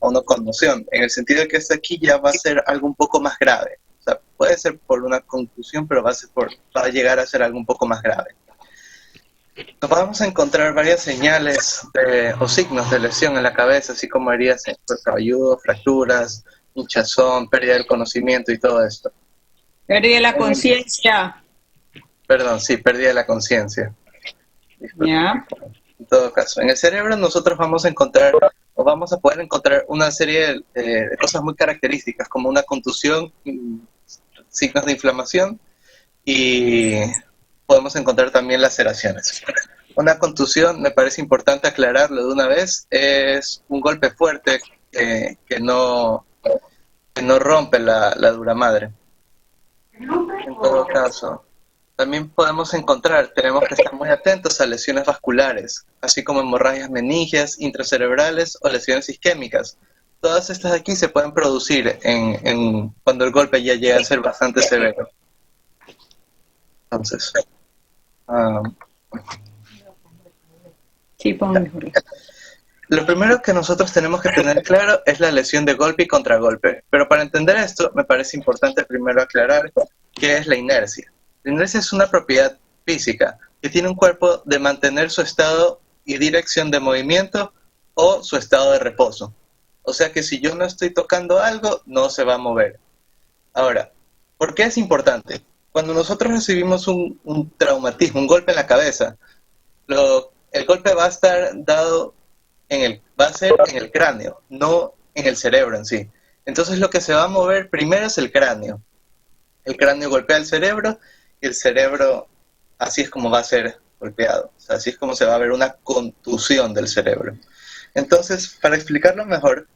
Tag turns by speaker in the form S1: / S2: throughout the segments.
S1: o una conmoción, en el sentido de que esta aquí ya va a ser algo un poco más grave. O sea, puede ser por una contusión, pero va a llegar a ser algo un poco más grave. Nos vamos a encontrar varias señales o signos de lesión en la cabeza, así como heridas en el cabelludo, fracturas, hinchazón, pérdida del conocimiento y todo esto.
S2: Pérdida de la conciencia.
S1: Perdón, sí, pérdida de la conciencia.
S2: Ya.
S1: En todo caso, en el cerebro nosotros vamos a encontrar o vamos a poder encontrar una serie de cosas muy características, como una contusión, signos de inflamación, y podemos encontrar también laceraciones. Una contusión, me parece importante aclararlo de una vez, es un golpe fuerte que no rompe la dura madre. En todo caso, también podemos encontrar, tenemos que estar muy atentos a lesiones vasculares, así como hemorragias meningias, intracerebrales o lesiones isquémicas. Todas estas de aquí se pueden producir cuando el golpe ya llega a ser bastante severo. Entonces,
S2: Sí, pongo mejor.
S1: lo primero que nosotros tenemos que tener claro es la lesión de golpe y contragolpe. Pero para entender esto, me parece importante primero aclarar qué es la inercia. La inercia es una propiedad física que tiene un cuerpo de mantener su estado y dirección de movimiento o su estado de reposo. O sea que si yo no estoy tocando algo, no se va a mover. Ahora, ¿por qué es importante? Cuando nosotros recibimos un traumatismo, un golpe en la cabeza, el golpe va a estar dado va a ser en el cráneo, no en el cerebro en sí. Entonces lo que se va a mover primero es el cráneo. El cráneo golpea el cerebro y el cerebro así es como va a ser golpeado. O sea, así es como se va a ver una contusión del cerebro. Entonces, para explicarlo mejor,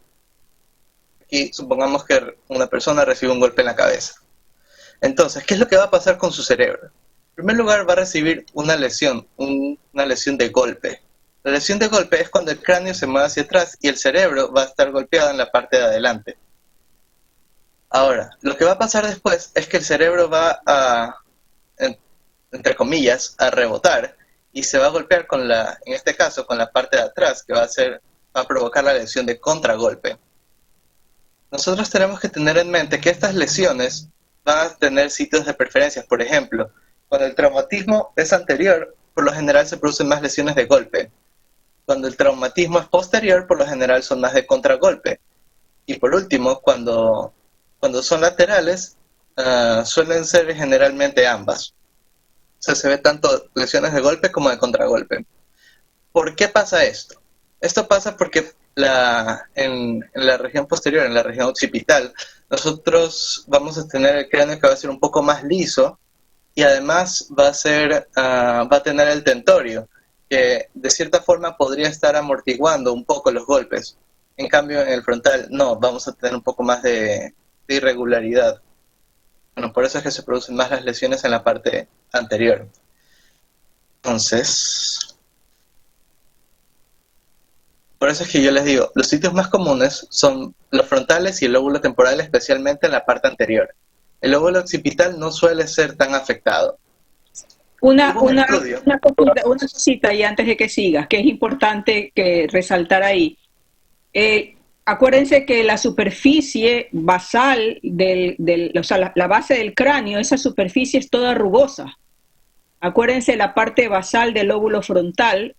S1: aquí supongamos que una persona recibe un golpe en la cabeza. Entonces, ¿qué es lo que va a pasar con su cerebro? En primer lugar, va a recibir una lesión, una lesión de golpe. La lesión de golpe es cuando el cráneo se mueve hacia atrás y el cerebro va a estar golpeado en la parte de adelante. Ahora, lo que va a pasar después es que el cerebro va a, entre comillas, a rebotar y se va a golpear en este caso, con la parte de atrás, que va a provocar la lesión de contragolpe. Nosotros tenemos que tener en mente que estas lesiones van a tener sitios de preferencia. Por ejemplo, cuando el traumatismo es anterior, por lo general se producen más lesiones de golpe. Cuando el traumatismo es posterior, por lo general son más de contragolpe. Y por último, cuando son laterales, suelen ser generalmente ambas. O sea, se ve tanto lesiones de golpe como de contragolpe. ¿Por qué pasa esto? Esto pasa porque en la región posterior, en la región occipital, nosotros vamos a tener el cráneo que va a ser un poco más liso y además va a tener el tentorio, que de cierta forma podría estar amortiguando un poco los golpes. En cambio, en el frontal, no, vamos a tener un poco más de irregularidad. Bueno, por eso es que se producen más las lesiones en la parte anterior. Entonces, por eso es que yo les digo, los sitios más comunes son los frontales y el lóbulo temporal, especialmente en la parte anterior. El lóbulo occipital no suele ser tan afectado.
S2: Una,
S1: Hubo un
S2: una,
S1: estudio.
S2: una cosita ahí antes de que sigas, que es importante que resaltar ahí. Acuérdense que la superficie basal o sea, la base del cráneo, esa superficie es toda rugosa. Acuérdense la parte basal del lóbulo frontal,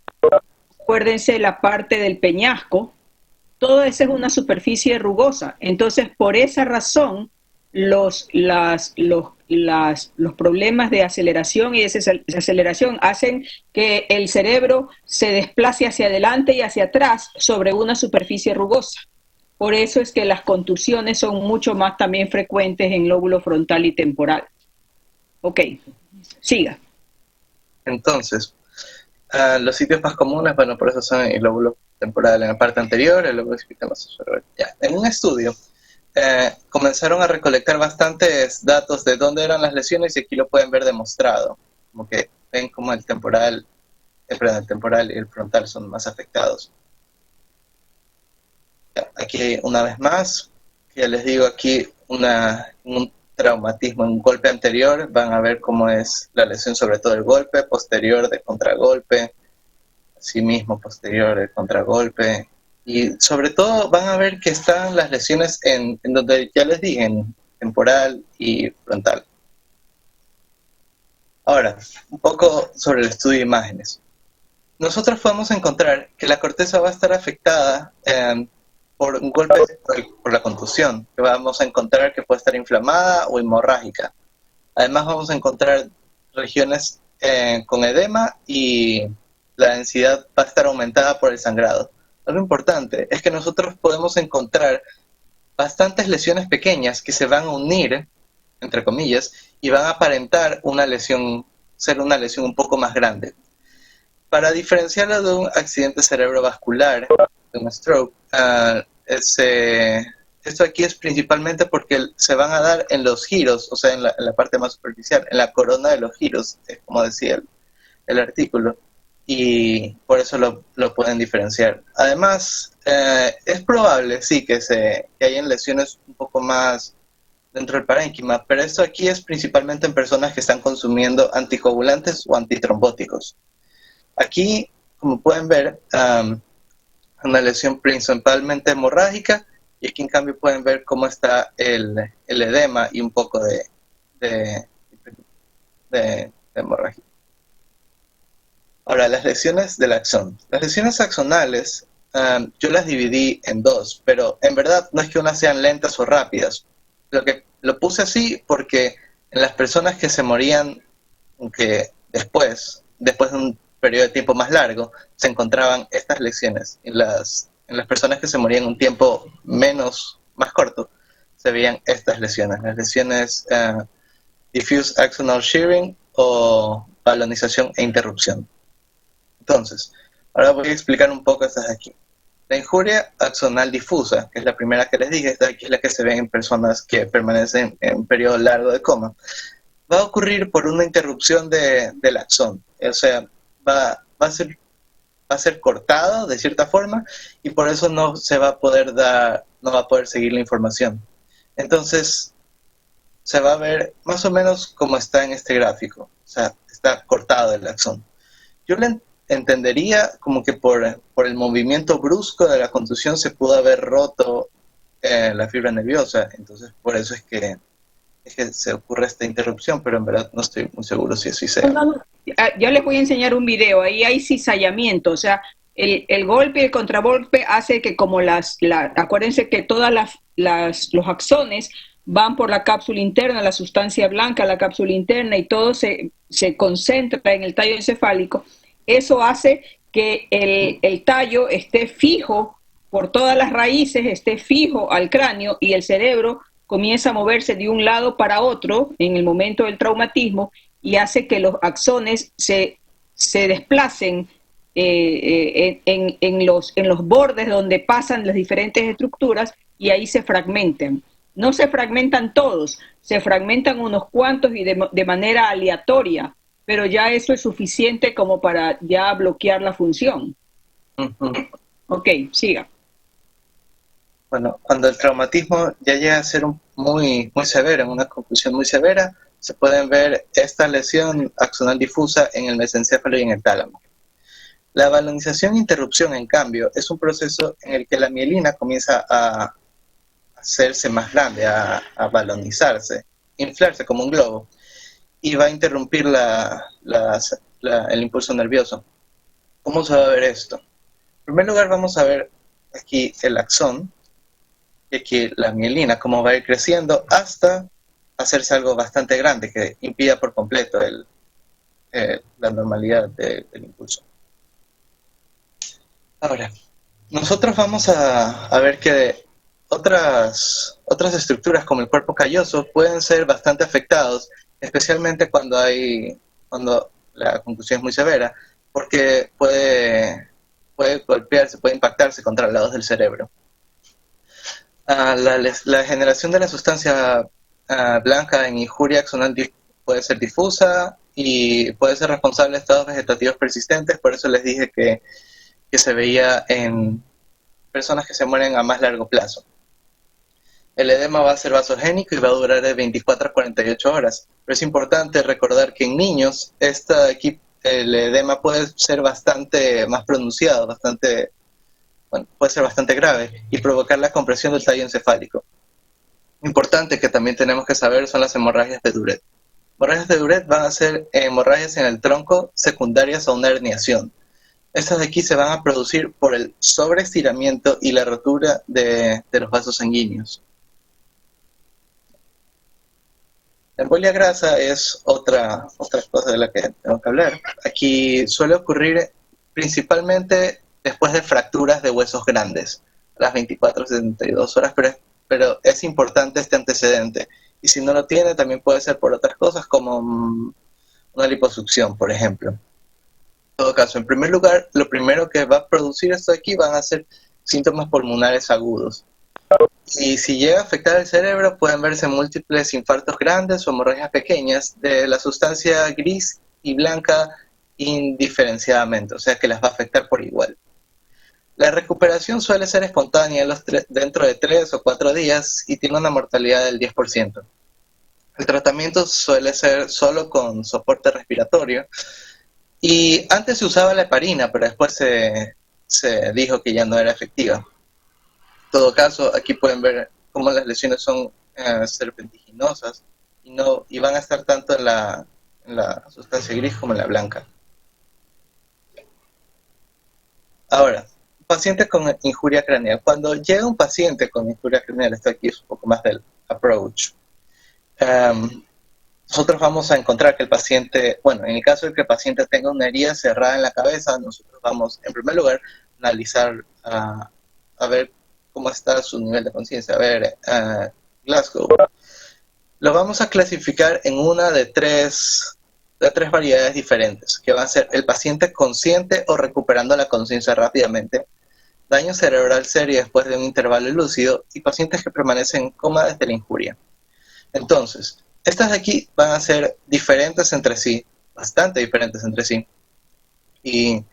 S2: acuérdense la parte del peñasco, todo eso es una superficie rugosa. Entonces, por esa razón, los problemas de aceleración y desaceleración hacen que el cerebro se desplace hacia adelante y hacia atrás sobre una superficie rugosa. Por eso es que las contusiones son mucho más también frecuentes en lóbulo frontal y temporal. Ok, siga.
S1: Entonces, los sitios más comunes, bueno, por eso son el lóbulo temporal en la parte anterior, el lóbulo occipital más superior. Ya. En un estudio, comenzaron a recolectar bastantes datos de dónde eran las lesiones y aquí lo pueden ver demostrado. Como que ven como el temporal y el frontal son más afectados. Aquí una vez más, ya les digo aquí un traumatismo, un golpe anterior, van a ver cómo es la lesión, sobre todo el golpe, posterior de contragolpe, asimismo posterior de contragolpe, Y sobre todo van a ver que están las lesiones en donde ya les dije, en temporal y frontal. Ahora, un poco sobre el estudio de imágenes. Nosotros podemos encontrar que la corteza va a estar afectada por un golpe, por la contusión, que vamos a encontrar que puede estar inflamada o hemorrágica. Además vamos a encontrar regiones con edema y la densidad va a estar aumentada por el sangrado. Algo importante es que nosotros podemos encontrar bastantes lesiones pequeñas que se van a unir, entre comillas, y van a aparentar una lesión, ser una lesión un poco más grande. Para diferenciarlo de un accidente cerebrovascular, de un stroke, esto aquí es principalmente porque se van a dar en los giros, o sea, en la parte más superficial, en la corona de los giros, es como decía el artículo, y por eso lo pueden diferenciar. Además, es probable, sí, que hayan lesiones un poco más dentro del parénquima, pero esto aquí es principalmente en personas que están consumiendo anticoagulantes o antitrombóticos. Aquí, como pueden ver, una lesión principalmente hemorrágica, y aquí en cambio pueden ver cómo está el edema y un poco de, de hemorragia. Ahora, las lesiones del axón. Las lesiones axonales, yo las dividí en dos, pero en verdad no es que unas sean lentas o rápidas. Lo puse así porque en las personas que se morían, que después de un periodo de tiempo más largo, se encontraban estas lesiones. En las personas que se morían un tiempo más corto, se veían estas lesiones. Las lesiones diffuse axonal shearing o balonización e interrupción. Entonces, ahora voy a explicar un poco estas de aquí. La injuria axonal difusa, que es la primera que les dije, esta de aquí es la que se ve en personas que permanecen en un periodo largo de coma, va a ocurrir por una interrupción del axón. O sea, va a ser cortado de cierta forma y por eso no va a poder seguir la información. Entonces, se va a ver más o menos como está en este gráfico. O sea, está cortado el axón. Yo le entendería como que por el movimiento brusco de la contusión se pudo haber roto la fibra nerviosa. Entonces, por eso es que se ocurre esta interrupción, pero en verdad no estoy muy seguro si así sea.
S2: Ya les voy a enseñar un video, ahí hay cizallamiento, o sea, el golpe y el contragolpe hace que como acuérdense que todas los axones van por la cápsula interna, la sustancia blanca, la cápsula interna, y todo se concentra en el tallo encefálico. Eso hace que el tallo esté fijo por todas las raíces, esté fijo al cráneo, y el cerebro comienza a moverse de un lado para otro en el momento del traumatismo, y hace que los axones se desplacen en los bordes donde pasan las diferentes estructuras, y ahí se fragmentan. No se fragmentan todos, se fragmentan unos cuantos y de manera aleatoria, pero ya eso es suficiente como para ya bloquear la función. Ok, siga.
S1: Bueno, cuando el traumatismo ya llega a ser muy severo, en una conclusión muy severa, se pueden ver esta lesión axonal difusa en el mesencéfalo y en el tálamo. La balonización e interrupción, en cambio, es un proceso en el que la mielina comienza a hacerse más grande, a balonizarse, inflarse como un globo, y va a interrumpir el impulso nervioso. ¿Cómo se va a ver esto? En primer lugar vamos a ver aquí el axón, y aquí la mielina, cómo va a ir creciendo hasta hacerse algo bastante grande que impida por completo la normalidad del impulso. Ahora, nosotros vamos a ver que otras estructuras como el cuerpo calloso pueden ser bastante afectados, especialmente cuando la contusión es muy severa, porque puede golpearse, puede impactarse contra lados del cerebro. La generación de la sustancia blanca en injuria axonal puede ser difusa y puede ser responsable de estados vegetativos persistentes. Por eso les dije que se veía en personas que se mueren a más largo plazo. El edema va a ser vasogénico y va a durar de 24 a 48 horas. Pero es importante recordar que en niños el edema puede ser bastante más pronunciado, bastante bueno, puede ser bastante grave y provocar la compresión del tallo encefálico. Importante que también tenemos que saber son las hemorragias de Duret. Hemorragias de Duret van a ser hemorragias en el tronco secundarias a una herniación. Estas de aquí se van a producir por el sobreestiramiento y la rotura de los vasos sanguíneos. La embolia grasa es otra cosa de la que tengo que hablar. Aquí suele ocurrir principalmente después de fracturas de huesos grandes, a las 24 72 horas, pero es importante este antecedente. Y si no lo tiene, también puede ser por otras cosas como una liposucción, por ejemplo. En todo caso, en primer lugar, lo primero que va a producir esto aquí van a ser síntomas pulmonares agudos. Y si llega a afectar el cerebro, pueden verse múltiples infartos grandes o hemorragias pequeñas de la sustancia gris y blanca indiferenciadamente, o sea que las va a afectar por igual. La recuperación suele ser espontánea dentro de 3 o 4 días y tiene una mortalidad del 10%. El tratamiento suele ser solo con soporte respiratorio y antes se usaba la heparina, pero después se dijo que ya no era efectiva. En todo caso, aquí pueden ver cómo las lesiones son serpentiginosas y van a estar tanto en la sustancia gris como en la blanca. Ahora, paciente con injuria craneal. Cuando llega un paciente con injuria craneal, esto aquí es un poco más del approach. Nosotros vamos a encontrar que el paciente, bueno, en el caso de que el paciente tenga una herida cerrada en la cabeza, nosotros vamos, en primer lugar, a analizar, a ver cómo está su nivel de conciencia. A ver, Glasgow. Lo vamos a clasificar en una de tres variedades diferentes, que va a ser el paciente consciente o recuperando la conciencia rápidamente, daño cerebral serio después de un intervalo lúcido y pacientes que permanecen en coma desde la injuria. Entonces, estas de aquí van a ser diferentes entre sí, bastante diferentes entre sí, y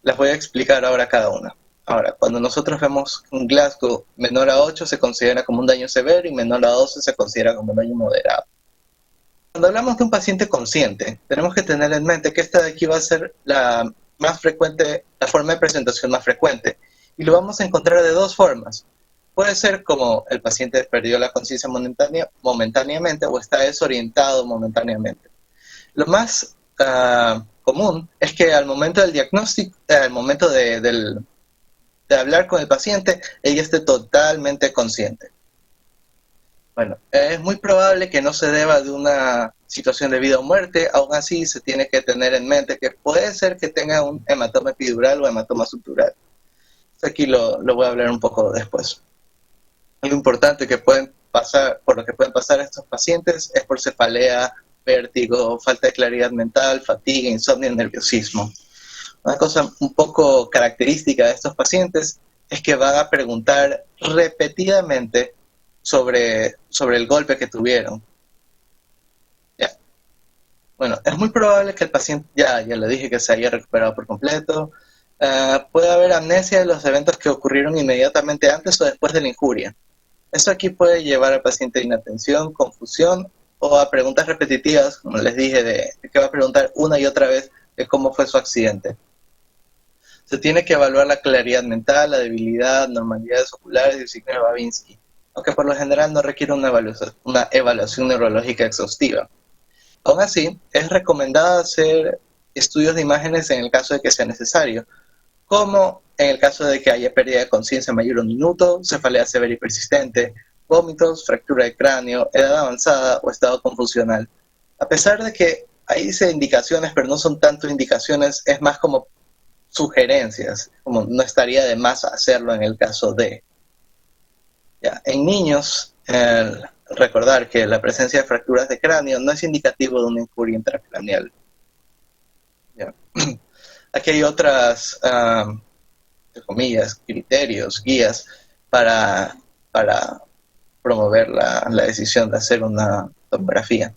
S1: las voy a explicar ahora cada una. Ahora, cuando nosotros vemos un Glasgow menor a 8 se considera como un daño severo y menor a 12 se considera como un daño moderado. Cuando hablamos de un paciente consciente, tenemos que tener en mente que esta de aquí va a ser la más frecuente, la forma de presentación más frecuente. Y lo vamos a encontrar de dos formas. Puede ser como el paciente perdió la conciencia momentáneamente o está desorientado momentáneamente. Lo más común es que al momento del diagnóstico, al momento de hablar con el paciente, ella esté totalmente consciente. Bueno, es muy probable que no se deba de una situación de vida o muerte, aún así se tiene que tener en mente que puede ser que tenga un hematoma epidural o hematoma subdural. Aquí lo voy a hablar un poco después. Algo importante que pueden pasar, por lo que pueden pasar estos pacientes es por cefalea, vértigo, falta de claridad mental, fatiga, insomnio y nerviosismo. Una cosa un poco característica de estos pacientes es que van a preguntar repetidamente sobre el golpe que tuvieron. Ya. Bueno, es muy probable que el paciente, ya le dije que se haya recuperado por completo. Puede haber amnesia de los eventos que ocurrieron inmediatamente antes o después de la injuria. Esto aquí puede llevar al paciente a inatención, confusión o a preguntas repetitivas, como les dije, de que va a preguntar una y otra vez de cómo fue su accidente. Se tiene que evaluar la claridad mental, la debilidad, normalidades oculares y el signo de Babinski, aunque por lo general no requiere una evaluación neurológica exhaustiva. Aún así, es recomendado hacer estudios de imágenes en el caso de que sea necesario, como en el caso de que haya pérdida de conciencia mayor a un minuto, cefalea severa y persistente, vómitos, fractura de cráneo, edad avanzada o estado confusional. A pesar de que ahí dice indicaciones, pero no son tanto indicaciones, es más como sugerencias, como no estaría de más hacerlo en el caso de. Ya, en niños, recordar que la presencia de fracturas de cráneo no es indicativo de una injuria intracraneal. Ya. Aquí hay otras, entre comillas, criterios, guías para promover la decisión de hacer una tomografía.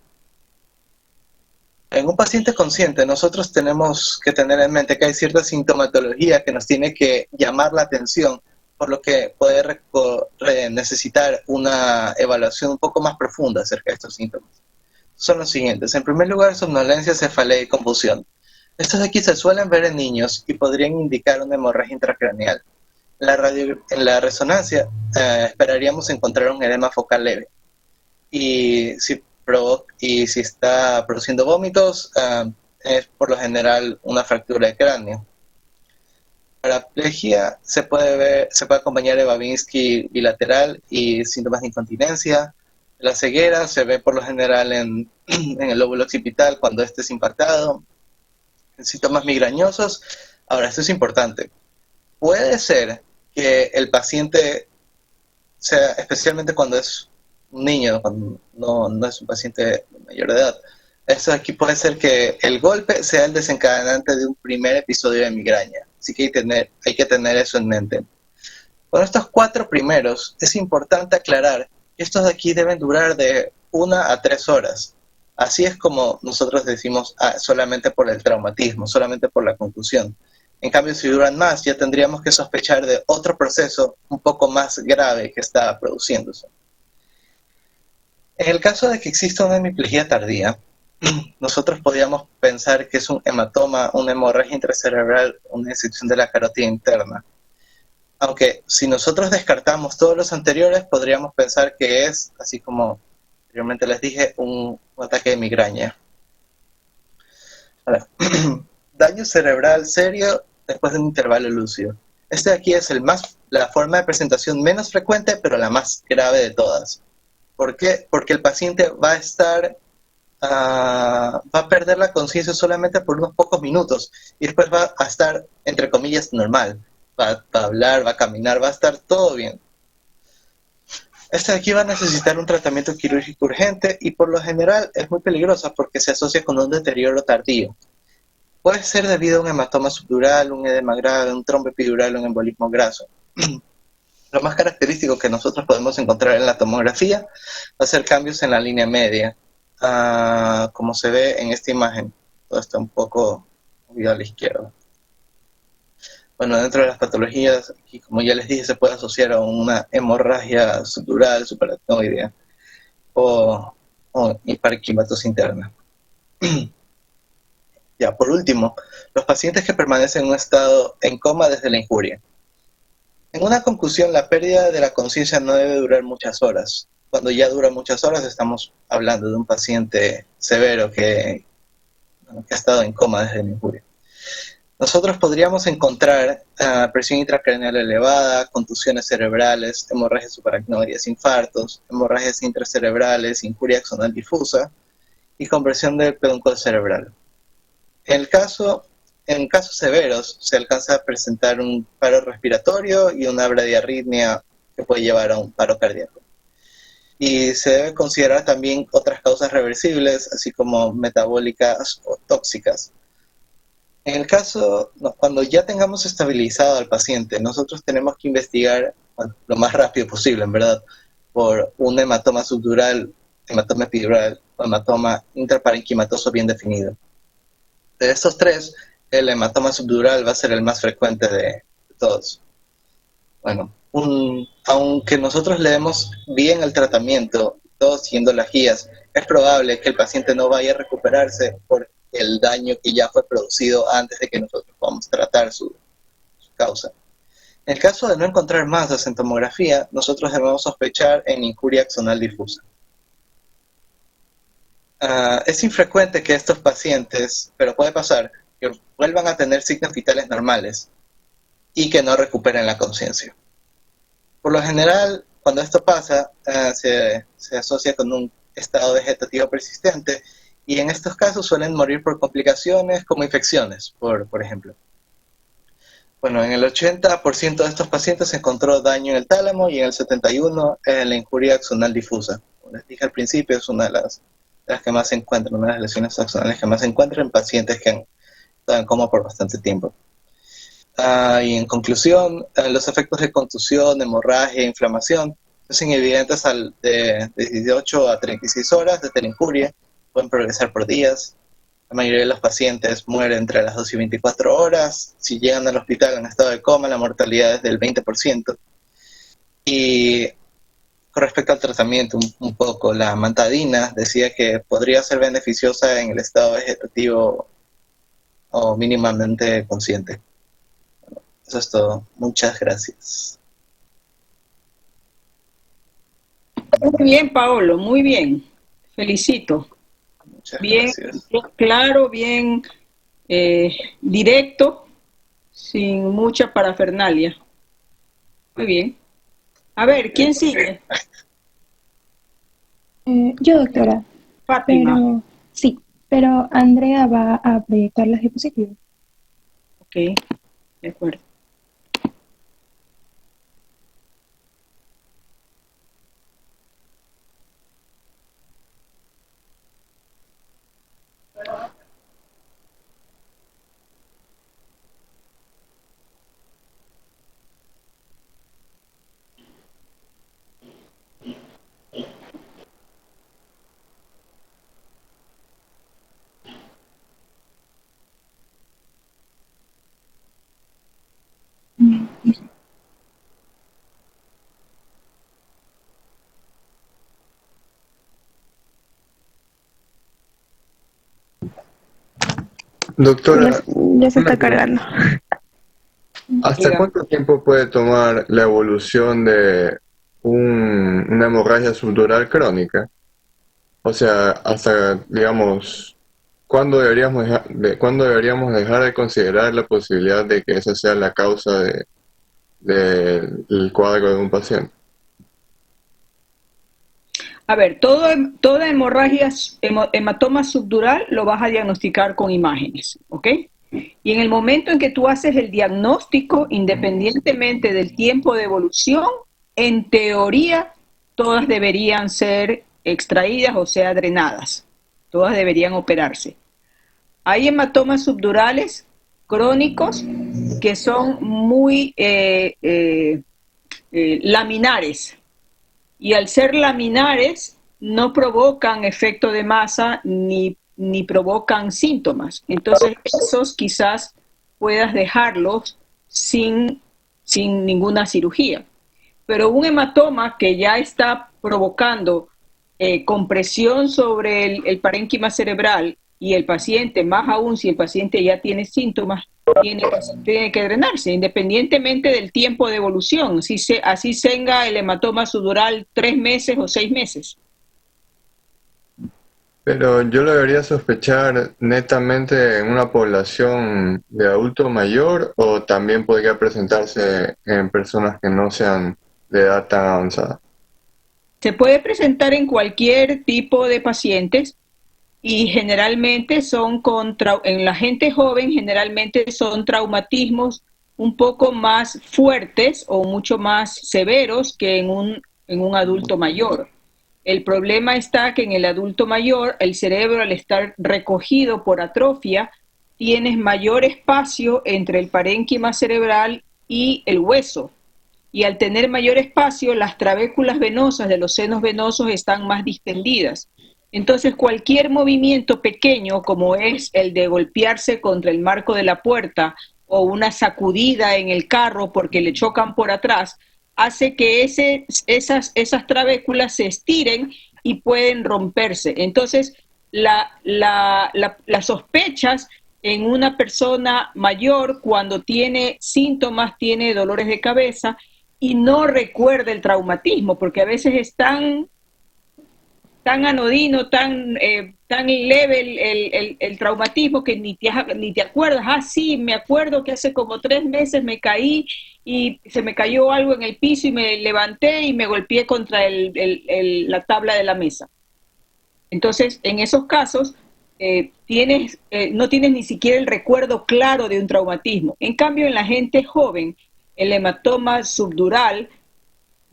S1: En un paciente consciente, nosotros tenemos que tener en mente que hay cierta sintomatología que nos tiene que llamar la atención, por lo que puede necesitar una evaluación un poco más profunda acerca de estos síntomas. Son los siguientes. En primer lugar, somnolencia, cefalea y confusión. Estos de aquí se suelen ver en niños y podrían indicar una hemorragia intracraneal. En la resonancia esperaríamos encontrar un edema focal leve. Y si está produciendo vómitos, es por lo general una fractura de cráneo. Paraplegia se puede acompañar de Babinski bilateral y síntomas de incontinencia. La ceguera se ve por lo general en el lóbulo occipital cuando este es impactado. En síntomas migrañosos, ahora esto es importante. Puede ser que el paciente sea, especialmente cuando es un niño, cuando no es un paciente mayor de edad, eso aquí puede ser que el golpe sea el desencadenante de un primer episodio de migraña. Así que hay que tener eso en mente. Con estos 4 primeros, es importante aclarar que estos de aquí deben durar de 1 a 3 horas. Así es como nosotros decimos solamente por el traumatismo, solamente por la contusión. En cambio, si duran más, ya tendríamos que sospechar de otro proceso un poco más grave que está produciéndose. En el caso de que exista una hemiplegia tardía, nosotros podríamos pensar que es un hematoma, una hemorragia intracerebral, una disección de la carótida interna. Aunque si nosotros descartamos todos los anteriores, podríamos pensar que es, así como anteriormente les dije, un ataque de migraña. Ahora, daño cerebral serio después de un intervalo lúcido. Este de aquí es la forma de presentación menos frecuente, pero la más grave de todas. ¿Por qué? Porque el paciente va a perder la conciencia solamente por unos pocos minutos y después va a estar, entre comillas, normal. Va a hablar, va a caminar, va a estar todo bien. Este de aquí va a necesitar un tratamiento quirúrgico urgente y por lo general es muy peligrosa porque se asocia con un deterioro tardío. Puede ser debido a un hematoma subdural, un edema grave, un trombo epidural o un embolismo graso. Lo más característico que nosotros podemos encontrar en la tomografía va a ser cambios en la línea media, como se ve en esta imagen. Todo está un poco movido a la izquierda. Bueno, dentro de las patologías, aquí, como ya les dije, se puede asociar a una hemorragia subdural, subaracnoidea o hiperquimatosis interna. Ya, por último, los pacientes que permanecen en un estado en coma desde la injuria. En una conclusión, la pérdida de la conciencia no debe durar muchas horas. Cuando ya dura muchas horas, estamos hablando de un paciente severo que ha estado en coma desde la injuria. Nosotros podríamos encontrar presión intracraneal elevada, contusiones cerebrales, hemorragias subaracnoideas, infartos, hemorragias intracerebrales, injuria axonal difusa y compresión del pedúnculo cerebral. En casos severos se alcanza a presentar un paro respiratorio y una bradiarritmia que puede llevar a un paro cardíaco. Y se debe considerar también otras causas reversibles, así como metabólicas o tóxicas. En el caso, cuando ya tengamos estabilizado al paciente, nosotros tenemos que investigar lo más rápido posible, en verdad, por un hematoma subdural, hematoma epidural o hematoma intraparenquimatoso bien definido. De estos 3, el hematoma subdural va a ser el más frecuente de todos. Bueno, aunque nosotros le demos bien el tratamiento, todos siguiendo las guías, es probable que el paciente no vaya a recuperarse por el daño que ya fue producido antes de que nosotros podamos tratar su causa. En el caso de no encontrar masas en tomografía, nosotros debemos sospechar en injuria axonal difusa. Es infrecuente que estos pacientes, pero puede pasar, que vuelvan a tener signos vitales normales y que no recuperen la conciencia. Por lo general, cuando esto pasa, se asocia con un estado vegetativo persistente y en estos casos suelen morir por complicaciones como infecciones, por ejemplo. Bueno, en el 80% de estos pacientes se encontró daño en el tálamo y en el 71% en la injuria axonal difusa. Como les dije al principio, es una de las que más se encuentran, una de las lesiones axonales que más se encuentran en pacientes que han estado en coma por bastante tiempo. Y en conclusión, los efectos de contusión, hemorragia e inflamación son evidentes de 18 a 36 horas desde la injuria, pueden progresar por días. La mayoría de los pacientes mueren entre las 2 y 24 horas. Si llegan al hospital en estado de coma, la mortalidad es del 20%. Y con respecto al tratamiento, un poco, la mantadina decía que podría ser beneficiosa en el estado vegetativo o mínimamente consciente. Eso es todo. Muchas gracias.
S2: Muy bien, Paolo, muy bien. Felicito.
S1: Muchas
S2: Bien,
S1: gracias.
S2: bien claro, bien directo, sin mucha parafernalia. Muy bien. A ver, ¿quién sigue?
S3: Yo, doctora,
S2: Fátima.
S3: pero sí, pero Andrea va a proyectar las diapositivas.
S2: Ok, de acuerdo.
S4: Doctora,
S3: Ya se
S4: una
S3: está
S4: pregunta.
S3: cargando.
S4: ¿Hasta
S2: Diga.
S4: cuánto tiempo puede tomar la evolución de una hemorragia subdural crónica? O sea, hasta, digamos, ¿cuándo deberíamos dejar de considerar la posibilidad de que esa sea la causa del cuadro de un paciente?
S2: A ver, toda hemorragia, hematoma subdural lo vas a diagnosticar con imágenes, ¿ok? Y en el momento en que tú haces el diagnóstico, independientemente del tiempo de evolución, en teoría, todas deberían ser extraídas, o sea, drenadas. Todas deberían operarse. Hay hematomas subdurales crónicos que son muy laminares, y al ser laminares no provocan efecto de masa ni provocan síntomas. Entonces esos quizás puedas dejarlos sin ninguna cirugía. Pero un hematoma que ya está provocando compresión sobre el parénquima cerebral, y el paciente, más aún si el paciente ya tiene síntomas, tiene que drenarse, independientemente del tiempo de evolución, así tenga el hematoma subdural 3 meses o 6 meses.
S4: Pero yo lo debería sospechar netamente en una población de adulto mayor, o también podría presentarse en personas que no sean de edad tan avanzada.
S2: Se puede presentar en cualquier tipo de pacientes, y generalmente en la gente joven generalmente son traumatismos un poco más fuertes o mucho más severos que en un adulto mayor. El problema está que en el adulto mayor el cerebro, al estar recogido por atrofia, tienes mayor espacio entre el parénquima cerebral y el hueso. Y al tener mayor espacio, las trabéculas venosas de los senos venosos están más distendidas. Entonces, cualquier movimiento pequeño, como es el de golpearse contra el marco de la puerta o una sacudida en el carro porque le chocan por atrás, hace que esas trabéculas se estiren y pueden romperse. Entonces, las sospechas en una persona mayor, cuando tiene síntomas, tiene dolores de cabeza y no recuerda el traumatismo, porque a veces es tan anodino, tan leve el traumatismo, que ni te acuerdas. Ah, sí, me acuerdo que hace como 3 meses me caí y se me cayó algo en el piso y me levanté y me golpeé contra la tabla de la mesa. Entonces, en esos casos, no tienes ni siquiera el recuerdo claro de un traumatismo. En cambio, en la gente joven, el hematoma subdural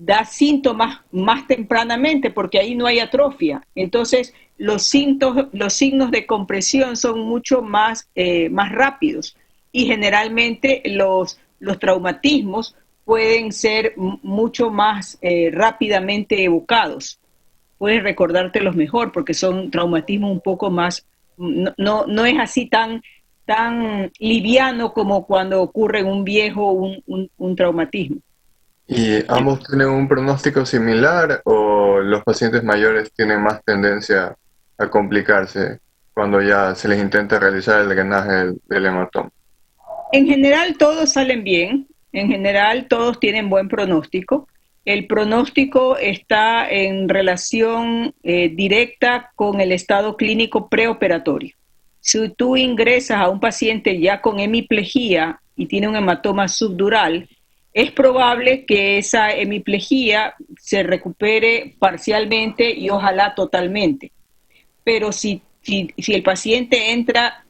S2: da síntomas más tempranamente porque ahí no hay atrofia. Entonces, los signos de compresión son mucho más rápidos, y generalmente los traumatismos pueden ser mucho más rápidamente evocados. Puedes recordártelos mejor porque son traumatismos un poco más, no es así tan liviano como cuando ocurre en un viejo un traumatismo.
S4: ¿Y ambos tienen un pronóstico similar, o los pacientes mayores tienen más tendencia a complicarse cuando ya se les intenta realizar el drenaje del hematoma?
S2: En general todos salen bien, en general todos tienen buen pronóstico. El pronóstico está en relación directa con el estado clínico preoperatorio. Si tú ingresas a un paciente ya con hemiplegia y tiene un hematoma subdural, es probable que esa hemiplegia se recupere parcialmente y ojalá totalmente. Pero si el paciente entra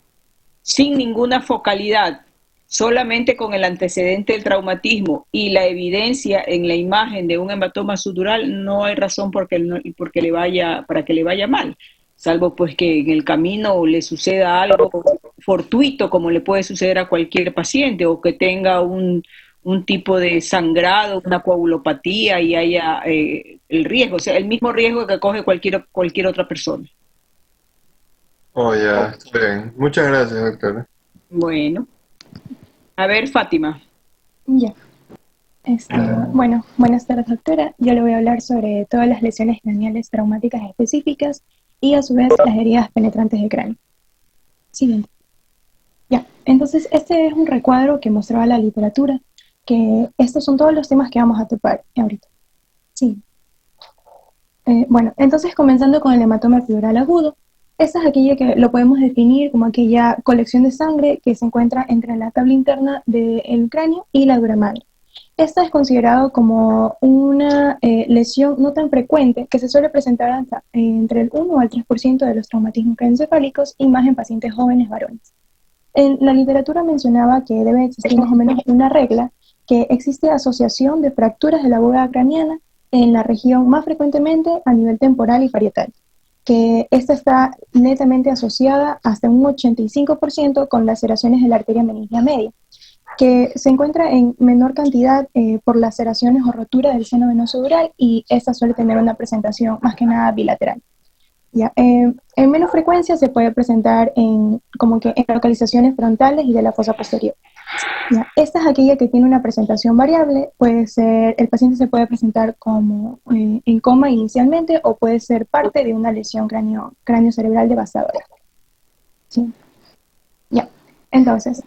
S2: sin ninguna focalidad, solamente con el antecedente del traumatismo y la evidencia en la imagen de un hematoma subdural, no hay razón para que le vaya mal, salvo pues que en el camino le suceda algo fortuito, como le puede suceder a cualquier paciente, o que tenga un tipo de sangrado, una coagulopatía y haya el riesgo, o sea, el mismo riesgo que coge cualquier otra persona.
S4: Oh, ya, está bien. Muchas gracias, doctora.
S2: Bueno. A ver, Fátima.
S3: Ya. Bueno, buenas tardes, doctora. Yo le voy a hablar sobre todas las lesiones craneales traumáticas específicas y a su vez las heridas penetrantes del cráneo. Siguiente. Ya, entonces este es un recuadro que mostraba la literatura, que estos son todos los temas que vamos a topar ahorita. Sí. Bueno, entonces comenzando con el hematoma epidural agudo, esta es aquella que lo podemos definir como aquella colección de sangre que se encuentra entre la tabla interna del cráneo y la dura madre. Esta es considerado como una lesión no tan frecuente que se suele presentar entre el 1 al 3% de los traumatismos craneoencefálicos y más en pacientes jóvenes varones. En la literatura mencionaba que debe existir más o menos una regla, que existe asociación de fracturas de la bóveda craneana en la región más frecuentemente a nivel temporal y parietal, que esta está netamente asociada hasta un 85% con laceraciones de la arteria meningia media, que se encuentra en menor cantidad por laceraciones o rotura del seno venoso dural, y esta suele tener una presentación más que nada bilateral. Ya, en menos frecuencia se puede presentar como que en localizaciones frontales y de la fosa posterior. Ya, esta es aquella que tiene una presentación variable, el paciente se puede presentar como en coma inicialmente o puede ser parte de una lesión cráneo-cerebral devastadora. ¿Sí? Ya, entonces,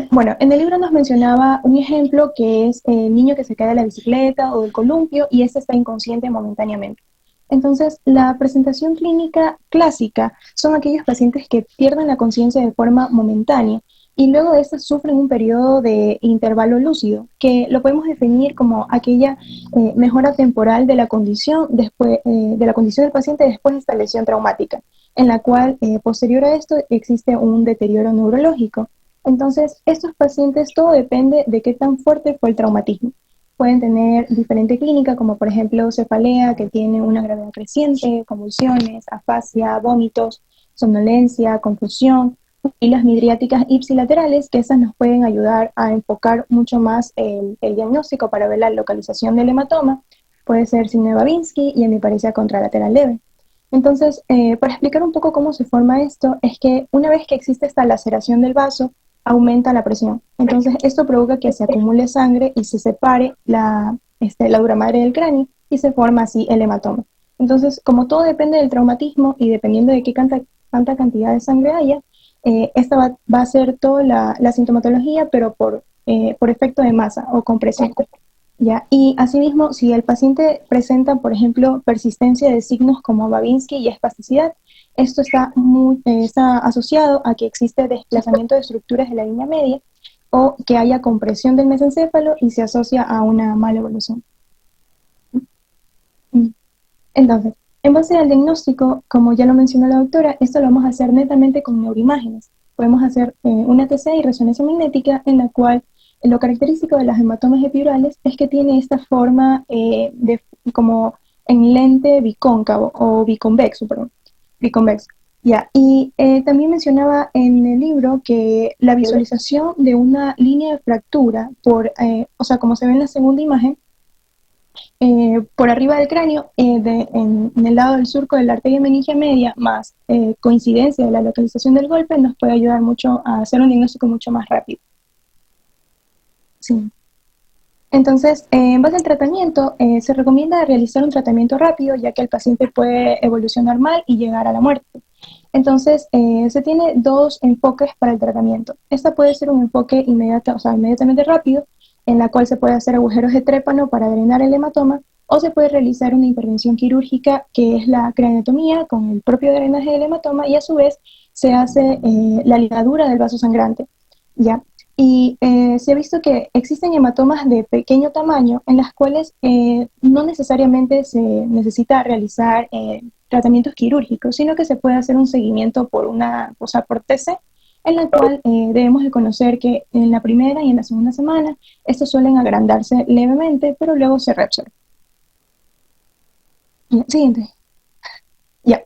S3: bueno, en el libro nos mencionaba un ejemplo que es el niño que se cae de la bicicleta o del columpio y este está inconsciente momentáneamente. Entonces, la presentación clínica clásica son aquellos pacientes que pierden la conciencia de forma momentánea y luego de esto sufren un periodo de intervalo lúcido, que lo podemos definir como aquella mejora temporal de la condición del paciente después de esta lesión traumática, en la cual posterior a esto existe un deterioro neurológico. Entonces, estos pacientes, todo depende de qué tan fuerte fue el traumatismo. Pueden tener diferente clínica, como por ejemplo cefalea, que tiene una gravedad creciente, convulsiones, afasia, vómitos, somnolencia, confusión, y las midriáticas ipsilaterales, que esas nos pueden ayudar a enfocar mucho más el diagnóstico para ver la localización del hematoma. Puede ser signo de Babinski y hemiparesia contralateral leve. Entonces, para explicar un poco cómo se forma esto, es que una vez que existe esta laceración del vaso, aumenta la presión. Entonces, esto provoca que se acumule sangre y se separe la dura madre del cráneo y se forma así el hematoma. Entonces, como todo depende del traumatismo y dependiendo de qué tanta cantidad de sangre haya, esta va a ser toda la sintomatología, pero por efecto de masa o compresión. ¿Ya? Y asimismo, si el paciente presenta, por ejemplo, persistencia de signos como Babinski y espasticidad, esto está asociado a que existe desplazamiento de estructuras de la línea media o que haya compresión del mesencéfalo y se asocia a una mala evolución. Entonces, en base al diagnóstico, como ya lo mencionó la doctora, esto lo vamos a hacer netamente con neuroimágenes. Podemos hacer una TC y resonancia magnética, en la cual lo característico de las hematomas epidurales es que tiene esta forma como en lente bicóncavo o biconvexo, perdón. Biconvexo. Ya, y también mencionaba en el libro que la visualización de una línea de fractura, o sea, como se ve en la segunda imagen, por arriba del cráneo, en el lado del surco de la arteria meningia media, más coincidencia de la localización del golpe, nos puede ayudar mucho a hacer un diagnóstico mucho más rápido. Sí. Entonces, en base al tratamiento, se recomienda realizar un tratamiento rápido, ya que el paciente puede evolucionar mal y llegar a la muerte. Entonces, se tiene dos enfoques para el tratamiento. Esta puede ser un enfoque inmediato, o sea, inmediatamente rápido, en la cual se puede hacer agujeros de trépano para drenar el hematoma, o se puede realizar una intervención quirúrgica, que es la craneotomía, con el propio drenaje del hematoma, y a su vez se hace la ligadura del vaso sangrante, ¿ya? Y se ha visto que existen hematomas de pequeño tamaño en las cuales no necesariamente se necesita realizar tratamientos quirúrgicos, sino que se puede hacer un seguimiento por por TC, en la cual debemos de conocer que en la primera y en la segunda semana estos suelen agrandarse levemente, pero luego se reabsorben. Siguiente. Ya.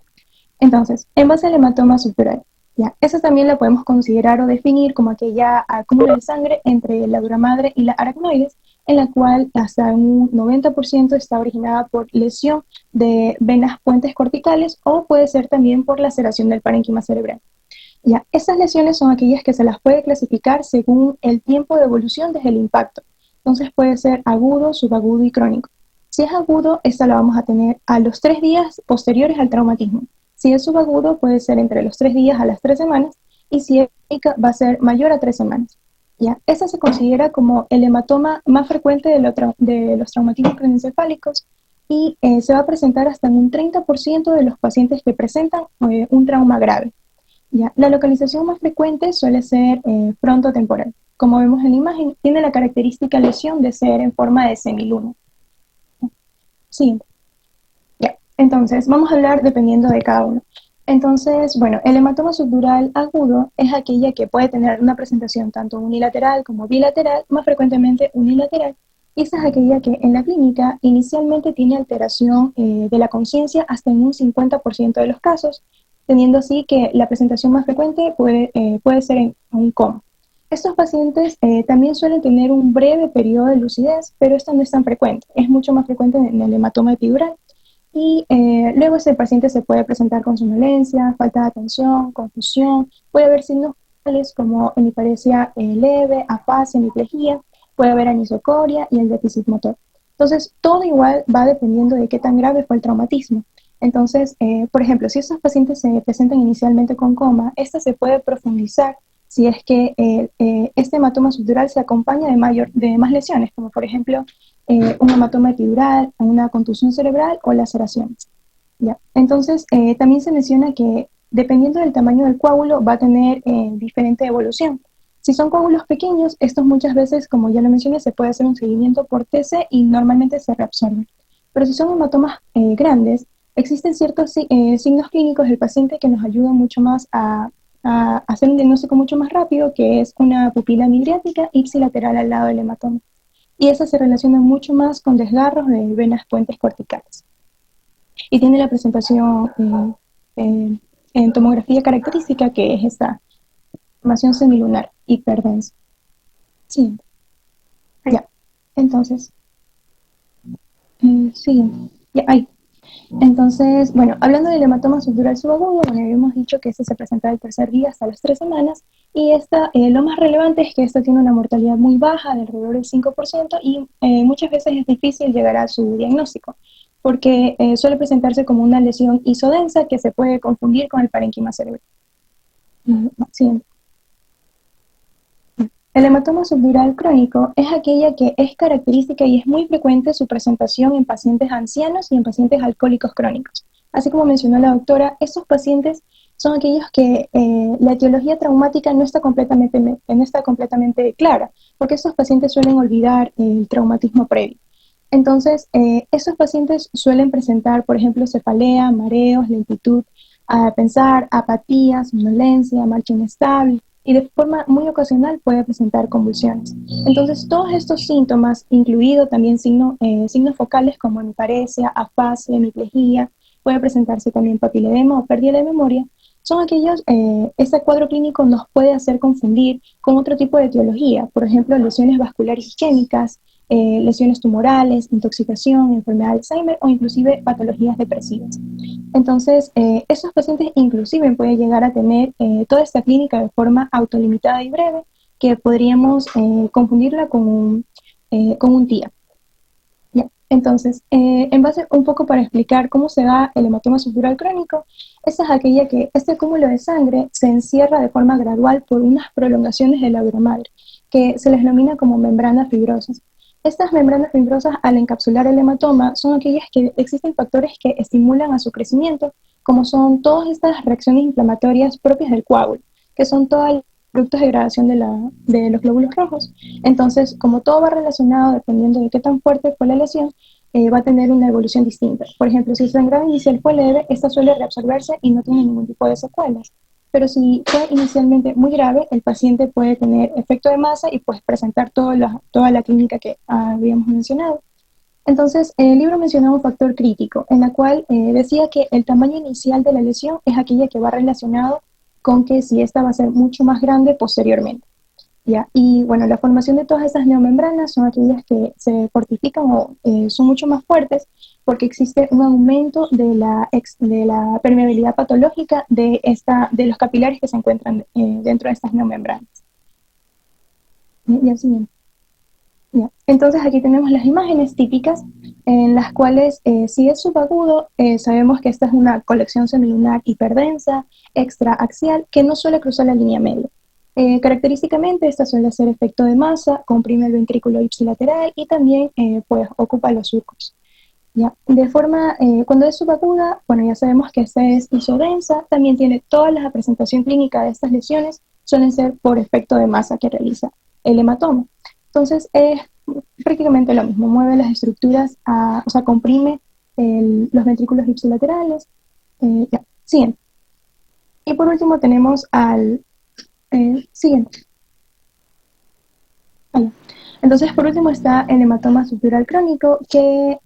S3: Entonces, en base al hematoma subdural, ya, esa también la podemos considerar o definir como aquella acúmulo de sangre entre la dura madre y la aracnoides, en la cual hasta un 90% está originada por lesión de venas puentes corticales, o puede ser también por laceración del parénquima cerebral. Ya, estas lesiones son aquellas que se las puede clasificar según el tiempo de evolución desde el impacto. Entonces puede ser agudo, subagudo y crónico. Si es agudo, esta la vamos a tener a los 3 días posteriores al traumatismo. Si es subagudo, puede ser entre los 3 días a las 3 semanas, y si es crónica, va a ser mayor a 3 semanas. ¿Ya? Esta se considera como el hematoma más frecuente de los traumatismos craneoencefálicos, y se va a presentar hasta en un 30% de los pacientes que presentan un trauma grave. ¿Ya? La localización más frecuente suele ser frontotemporal. Como vemos en la imagen, tiene la característica lesión de ser en forma de semiluna. Siguiente. Ya, entonces vamos a hablar dependiendo de cada uno. Entonces, bueno, el hematoma subdural agudo es aquella que puede tener una presentación tanto unilateral como bilateral, más frecuentemente unilateral, y esta es aquella que en la clínica inicialmente tiene alteración de la conciencia hasta en un 50% de los casos, teniendo así que la presentación más frecuente puede ser en un coma. Estos pacientes también suelen tener un breve periodo de lucidez, pero esto no es tan frecuente, es mucho más frecuente en el hematoma epidural. Y luego este paciente se puede presentar con somnolencia, falta de atención, confusión, puede haber signos tales como hemiparesia leve, afasia, hemiplegia, puede haber anisocoria y el déficit motor. Entonces, todo igual va dependiendo de qué tan grave fue el traumatismo. Entonces, por ejemplo, si estos pacientes se presentan inicialmente con coma, esta se puede profundizar si es que este hematoma subdural se acompaña de más lesiones, como por ejemplo un hematoma epidural, una contusión cerebral o laceraciones. ¿Ya? Entonces, también se menciona que dependiendo del tamaño del coágulo va a tener diferente evolución. Si son coágulos pequeños, estos muchas veces, como ya lo mencioné, se puede hacer un seguimiento por TC y normalmente se reabsorben. Pero si son hematomas grandes, existen ciertos signos clínicos del paciente que nos ayudan mucho más a hacer un diagnóstico mucho más rápido, que es una pupila midriática ipsilateral al lado del hematoma. Y esa se relaciona mucho más con desgarros de venas puentes corticales. Y tiene la presentación en tomografía característica, que es esta formación semilunar hiperdensa. Sí. Ya. Entonces, sí. Ya, ahí. Entonces, bueno, hablando del hematoma subdural subagudo, bueno, habíamos dicho que este se presenta del tercer día hasta las 3 semanas, y lo más relevante es que esto tiene una mortalidad muy baja, de alrededor del 5%, y muchas veces es difícil llegar a su diagnóstico, porque suele presentarse como una lesión isodensa que se puede confundir con el parénquima cerebral. Siguiente. El hematoma subdural crónico es aquella que es característica y es muy frecuente su presentación en pacientes ancianos y en pacientes alcohólicos crónicos. Así como mencionó la doctora, estos pacientes son aquellos que la etiología traumática no está completamente clara, porque estos pacientes suelen olvidar el traumatismo previo. Entonces, estos pacientes suelen presentar, por ejemplo, cefalea, mareos, lentitud a pensar, apatía, somnolencia, marcha inestable, y de forma muy ocasional puede presentar convulsiones. Entonces, todos estos síntomas, incluido también signos focales como hemiparesia, afasia, hemiplegia, puede presentarse también papiledema o pérdida de memoria, son aquellos, este cuadro clínico nos puede hacer confundir con otro tipo de etiología, por ejemplo, lesiones vasculares isquémicas, lesiones tumorales, intoxicación, enfermedad de Alzheimer o inclusive patologías depresivas. Entonces, estos pacientes inclusive pueden llegar a tener toda esta clínica de forma autolimitada y breve, que podríamos confundirla con un TIA. ¿Ya? Entonces, en base un poco para explicar cómo se da el hematoma subdural crónico, esta es aquella que este cúmulo de sangre se encierra de forma gradual por unas prolongaciones de la dura madre, que se les denomina como membranas fibrosas. Estas membranas fibrosas, al encapsular el hematoma, son aquellas que existen factores que estimulan a su crecimiento, como son todas estas reacciones inflamatorias propias del coágulo, que son todos los productos de degradación de los glóbulos rojos. Entonces, como todo va relacionado, dependiendo de qué tan fuerte fue la lesión, va a tener una evolución distinta. Por ejemplo, si el sangrado inicial fue leve, esta suele reabsorberse y no tiene ningún tipo de secuelas. Pero si fue inicialmente muy grave, el paciente puede tener efecto de masa y pues presentar toda la clínica que habíamos mencionado. Entonces, el libro mencionaba un factor crítico, en la cual decía que el tamaño inicial de la lesión es aquella que va relacionado con que si esta va a ser mucho más grande posteriormente. ¿Ya? Y bueno, la formación de todas estas neomembranas son aquellas que se fortifican o son mucho más fuertes porque existe un aumento de la permeabilidad patológica de los capilares que se encuentran dentro de estas neomembranas. Y el siguiente. Ya. Entonces aquí tenemos las imágenes típicas en las cuales si es subagudo, sabemos que esta es una colección semilunar hiperdensa, extraaxial, que no suele cruzar la línea media. Característicamente esta suele ser efecto de masa, comprime el ventrículo ipsilateral y también pues ocupa los surcos. ¿Ya? Cuando es subaguda, bueno, ya sabemos que esta es isodensa, también tiene toda la presentación clínica de estas lesiones, suelen ser por efecto de masa que realiza el hematoma. Entonces es prácticamente lo mismo, mueve las estructuras, o sea, comprime los ventrículos ipsilaterales. Ya, siguiente. Y por último tenemos al siguiente. Vale. Entonces, por último está el hematoma subdural crónico, que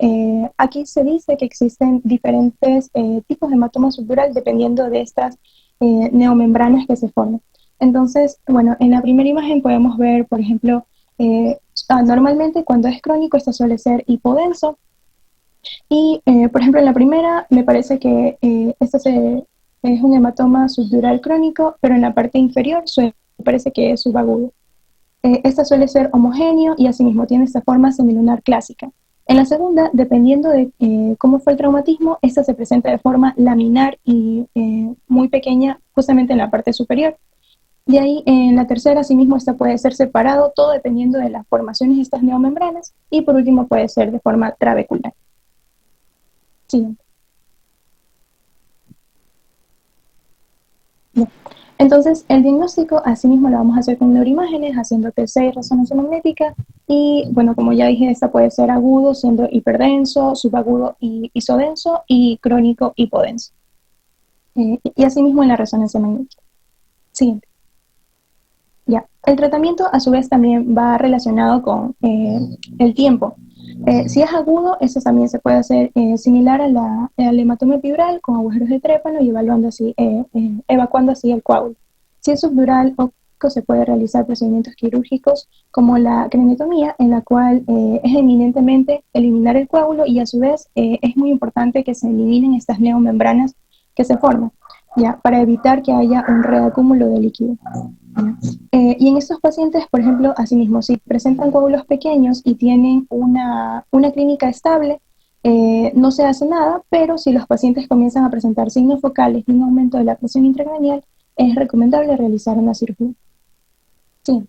S3: aquí se dice que existen diferentes tipos de hematoma subdural dependiendo de estas neomembranas que se forman. Entonces, bueno, en la primera imagen podemos ver, por ejemplo, normalmente cuando es crónico esto suele ser hipodenso. Y, por ejemplo, en la primera me parece que es un hematoma subdural crónico, pero en la parte inferior me parece que es subagudo. Esta suele ser homogéneo y asimismo tiene esta forma semilunar clásica. En la segunda, dependiendo de cómo fue el traumatismo, esta se presenta de forma laminar y muy pequeña justamente en la parte superior. De ahí, en la tercera, asimismo, esta puede ser separado, todo dependiendo de las formaciones de estas neomembranas. Y por último, puede ser de forma trabecular. Siguiente. Bien. Entonces, el diagnóstico, asimismo, lo vamos a hacer con neuroimágenes, haciendo TC y resonancia magnética. Y, bueno, como ya dije, esta puede ser agudo, siendo hiperdenso, subagudo y isodenso, y crónico hipodenso. Y asimismo en la resonancia magnética. Siguiente. Ya. El tratamiento a su vez también va relacionado con el tiempo. Si es agudo, eso también se puede hacer similar al hematoma epidural con agujeros de trépano y evacuando así el coágulo. Si es subdural o se puede realizar procedimientos quirúrgicos como la craniotomía, en la cual es eminentemente eliminar el coágulo y a su vez es muy importante que se eliminen estas neomembranas que se forman, ya, para evitar que haya un reacúmulo de líquido. Y en estos pacientes, por ejemplo, asimismo, si presentan coágulos pequeños y tienen una clínica estable, no se hace nada, pero si los pacientes comienzan a presentar signos focales y un aumento de la presión intracraneal, es recomendable realizar una cirugía. Sí.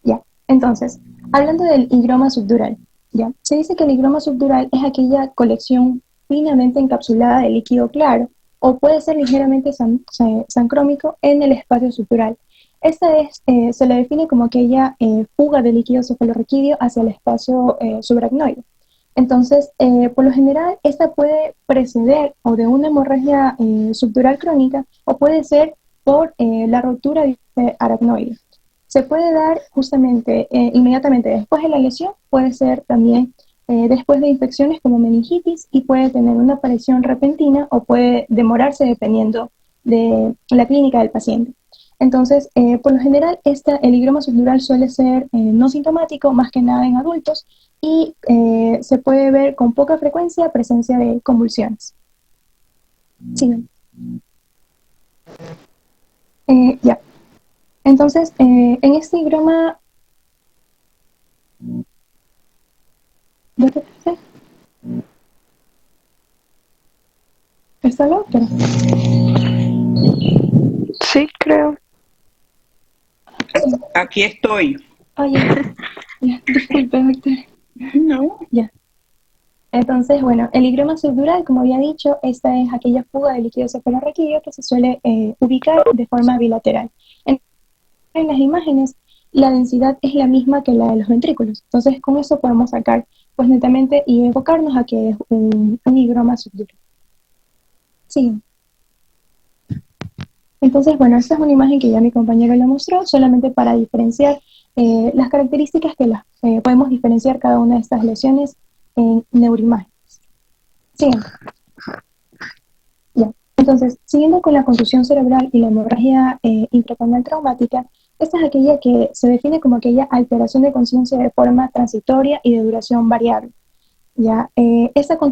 S3: Ya. Entonces, hablando del higroma subdural, ya, se dice que el higroma subdural es aquella colección finamente encapsulada de líquido claro, o puede ser ligeramente sancrómico en el espacio subdural. Se le define como aquella fuga de líquido cefalorraquídeo hacia el espacio subaracnoide. Entonces, por lo general, esta puede preceder o de una hemorragia subdural crónica o puede ser por la rotura de aracnoide. Se puede dar justamente inmediatamente después de la lesión, puede ser también después de infecciones como meningitis y puede tener una aparición repentina o puede demorarse dependiendo de la clínica del paciente. Entonces, por lo general, el higroma subdural suele ser no sintomático, más que nada en adultos, y se puede ver con poca frecuencia presencia de convulsiones. Sí. Ya. Entonces, en este higroma ¿Doctor? ¿Está la doctora?
S5: Sí, creo.
S3: Sí.
S2: Aquí estoy.
S3: Oye, ya, disculpe, doctor.
S2: No.
S3: Ya. Entonces, bueno, el higroma subdural, como había dicho, esta es aquella fuga de líquido cefalorraquídeo que se suele ubicar de forma bilateral. En las imágenes, la densidad es la misma que la de los ventrículos. Entonces, con eso podemos sacar, pues, netamente y enfocarnos a que es un higroma subdural. Sí. Entonces, bueno, esta es una imagen que ya mi compañero le mostró, solamente para diferenciar las características que podemos diferenciar cada una de estas lesiones en neuroimágenes. Siguiente. Ya. Entonces, siguiendo con la contusión cerebral y la hemorragia intracranial traumática, esta es aquella que se define como aquella alteración de conciencia de forma transitoria y de duración variable. Ya,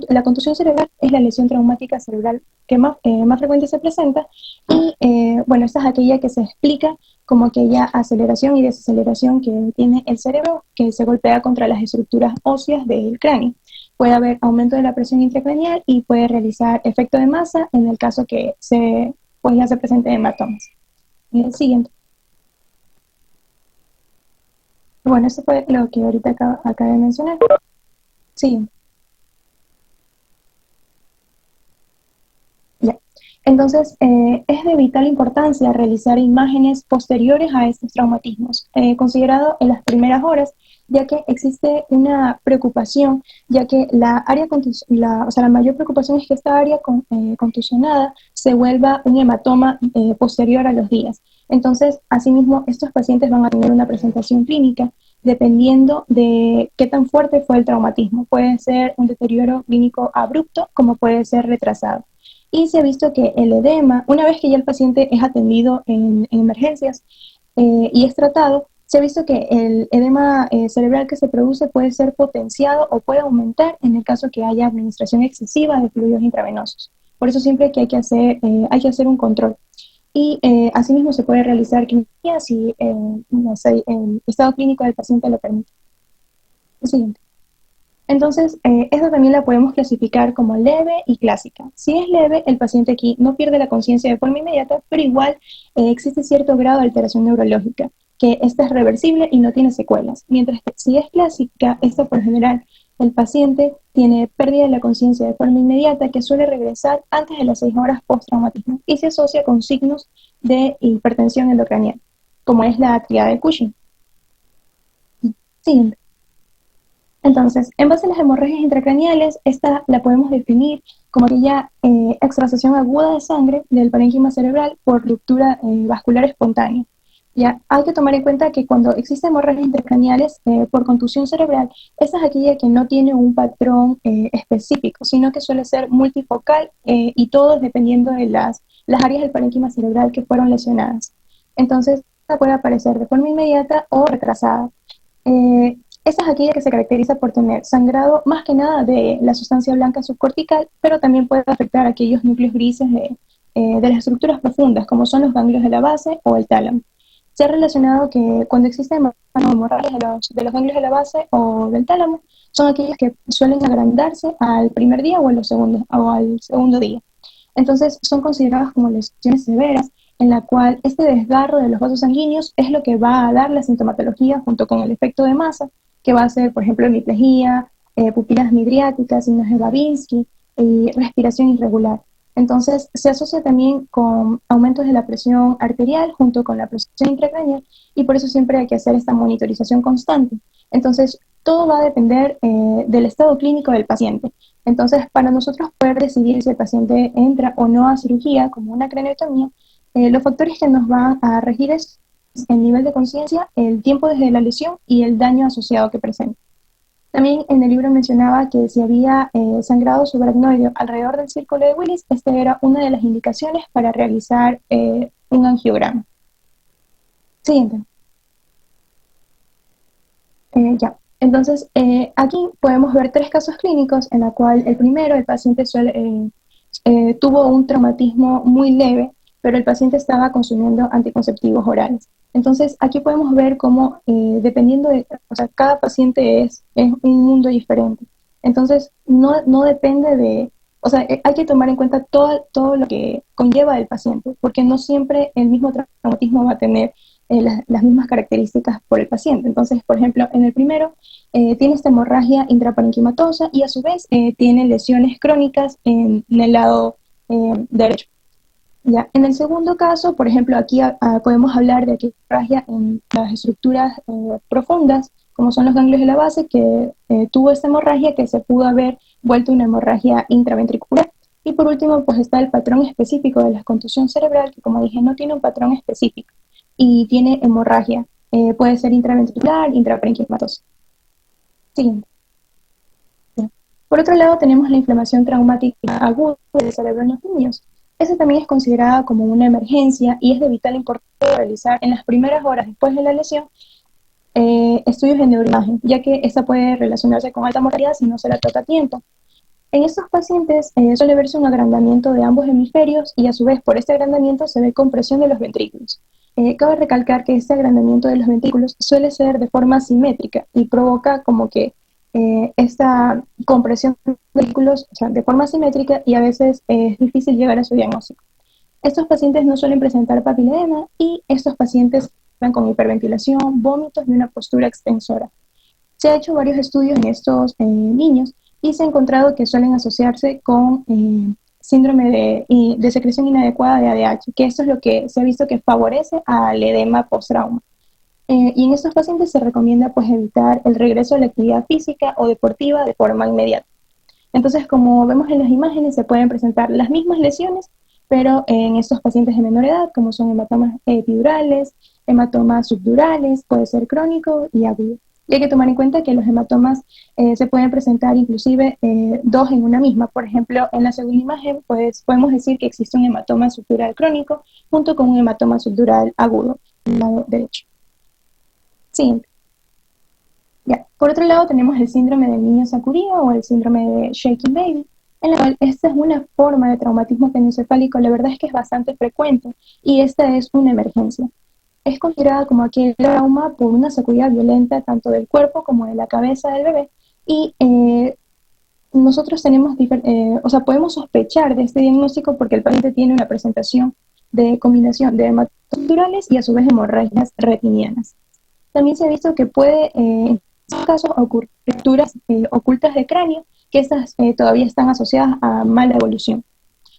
S3: la contusión cerebral es la lesión traumática cerebral que más frecuente se presenta y, bueno, esta es aquella que se explica como aquella aceleración y desaceleración que tiene el cerebro que se golpea contra las estructuras óseas del cráneo. Puede haber aumento de la presión intracraneal y puede realizar efecto de masa en el caso que pues ya se presente hematomas. El siguiente. Bueno, eso fue lo que ahorita acabé de mencionar. Sí. Ya. Entonces, es de vital importancia realizar imágenes posteriores a estos traumatismos, considerado en las primeras horas, ya que existe una preocupación, ya que la mayor preocupación es que esta área contusionada se vuelva un hematoma posterior a los días. Entonces, asimismo, estos pacientes van a tener una presentación clínica dependiendo de qué tan fuerte fue el traumatismo. Puede ser un deterioro clínico abrupto, como puede ser retrasado. Y se ha visto que el edema, una vez que ya el paciente es atendido en emergencias y es tratado, se ha visto que el edema cerebral que se produce puede ser potenciado o puede aumentar en el caso que haya administración excesiva de fluidos intravenosos. Por eso siempre que hay que hacer un control. Y asimismo se puede realizar clínica si el estado clínico del paciente lo permite. El siguiente. Entonces, esta también la podemos clasificar como leve y clásica. Si es leve, el paciente aquí no pierde la conciencia de forma inmediata, pero igual existe cierto grado de alteración neurológica, que esta es reversible y no tiene secuelas. Mientras que si es clásica, esta por general, el paciente tiene pérdida de la conciencia de forma inmediata que suele regresar antes de las 6 horas post-traumatismo y se asocia con signos de hipertensión endocranial, como es la triada de Cushing. Siguiente. Entonces, en base a las hemorragias intracraneales, esta la podemos definir como aquella extracción aguda de sangre del parénquima cerebral por ruptura vascular espontánea. Ya hay que tomar en cuenta que cuando existen hemorragias intracraneales por contusión cerebral, esta es aquella que no tiene un patrón específico, sino que suele ser multifocal y todo dependiendo de las áreas del parénquima cerebral que fueron lesionadas. Entonces, esta puede aparecer de forma inmediata o retrasada. Esta es aquella que se caracteriza por tener sangrado más que nada de la sustancia blanca subcortical, pero también puede afectar a aquellos núcleos grises de las estructuras profundas, como son los ganglios de la base o el tálamo. Se ha relacionado que cuando existen hemorragias de los ganglios de la base o del tálamo, son aquellas que suelen agrandarse al primer día o al segundo día. Entonces, son consideradas como lesiones severas, en la cual este desgarro de los vasos sanguíneos es lo que va a dar la sintomatología junto con el efecto de masa, que va a ser, por ejemplo, hemiplegia, pupilas midriáticas, signos de Babinski y respiración irregular. Entonces, se asocia también con aumentos de la presión arterial junto con la presión intracraneal y por eso siempre hay que hacer esta monitorización constante. Entonces, todo va a depender del estado clínico del paciente. Entonces, para nosotros poder decidir si el paciente entra o no a cirugía, como una craneotomía, los factores que nos van a regir es el nivel de conciencia, el tiempo desde la lesión y el daño asociado que presenta. También en el libro mencionaba que si había sangrado subaracnoideo alrededor del círculo de Willis, esta era una de las indicaciones para realizar un angiograma. Siguiente. Ya. Entonces, aquí podemos ver 3 casos clínicos en la cual el primero, el paciente tuvo un traumatismo muy leve, pero el paciente estaba consumiendo anticonceptivos orales. Entonces, aquí podemos ver cómo, dependiendo de, o sea, cada paciente es un mundo diferente. Entonces, no depende de, o sea, hay que tomar en cuenta todo lo que conlleva el paciente, porque no siempre el mismo traumatismo va a tener las mismas características por el paciente. Entonces, por ejemplo, en el primero, tiene esta hemorragia intraparenquimatosa y a su vez tiene lesiones crónicas en el lado derecho. Ya. En el segundo caso, por ejemplo, aquí podemos hablar de que hay hemorragia en las estructuras profundas, como son los ganglios de la base, que tuvo esta hemorragia que se pudo haber vuelto una hemorragia intraventricular. Y por último, pues está el patrón específico de la contusión cerebral, que como dije, no tiene un patrón específico y tiene hemorragia. Puede ser intraventricular, intraparenquimatosa. Siguiente. Ya. Por otro lado, tenemos la inflamación traumática aguda del cerebro en los niños. Esa también es considerada como una emergencia y es de vital importancia realizar en las primeras horas después de la lesión estudios de neuroimagen, ya que esta puede relacionarse con alta mortalidad si no se la trata a tiempo. En estos pacientes suele verse un agrandamiento de ambos hemisferios y a su vez por este agrandamiento se ve compresión de los ventrículos. Cabe recalcar que este agrandamiento de los ventrículos suele ser de forma simétrica y provoca como que esta compresión de ventrículos, o sea, de forma simétrica, y a veces es difícil llegar a su diagnóstico. Estos pacientes no suelen presentar papiledema y estos pacientes están con hiperventilación, vómitos y una postura extensora. Se ha hecho varios estudios en estos niños y se ha encontrado que suelen asociarse con síndrome de secreción inadecuada de ADH, que esto es lo que se ha visto que favorece al edema post-trauma. Y en estos pacientes se recomienda pues evitar el regreso a la actividad física o deportiva de forma inmediata. Entonces, como vemos en las imágenes, se pueden presentar las mismas lesiones, pero en estos pacientes de menor edad, como son hematomas epidurales, hematomas subdurales, puede ser crónico y agudo. Y hay que tomar en cuenta que los hematomas se pueden presentar inclusive dos en una misma. Por ejemplo, en la segunda imagen pues, podemos decir que existe un hematoma subdural crónico junto con un hematoma subdural agudo en el lado derecho. Siguiente. Ya. Por otro lado tenemos el síndrome del niño sacudido o el síndrome de shaking baby, en la cual esta es una forma de traumatismo craneoencefálico, la verdad es que es bastante frecuente y esta es una emergencia. Es considerada como aquel trauma por una sacudida violenta tanto del cuerpo como de la cabeza del bebé y nosotros tenemos, o sea, podemos sospechar de este diagnóstico porque el paciente tiene una presentación de combinación de hematomas subdurales y a su vez hemorragias retinianas. También se ha visto que puede, en estos casos, ocurrir fracturas ocultas de cráneo, que estas todavía están asociadas a mala evolución.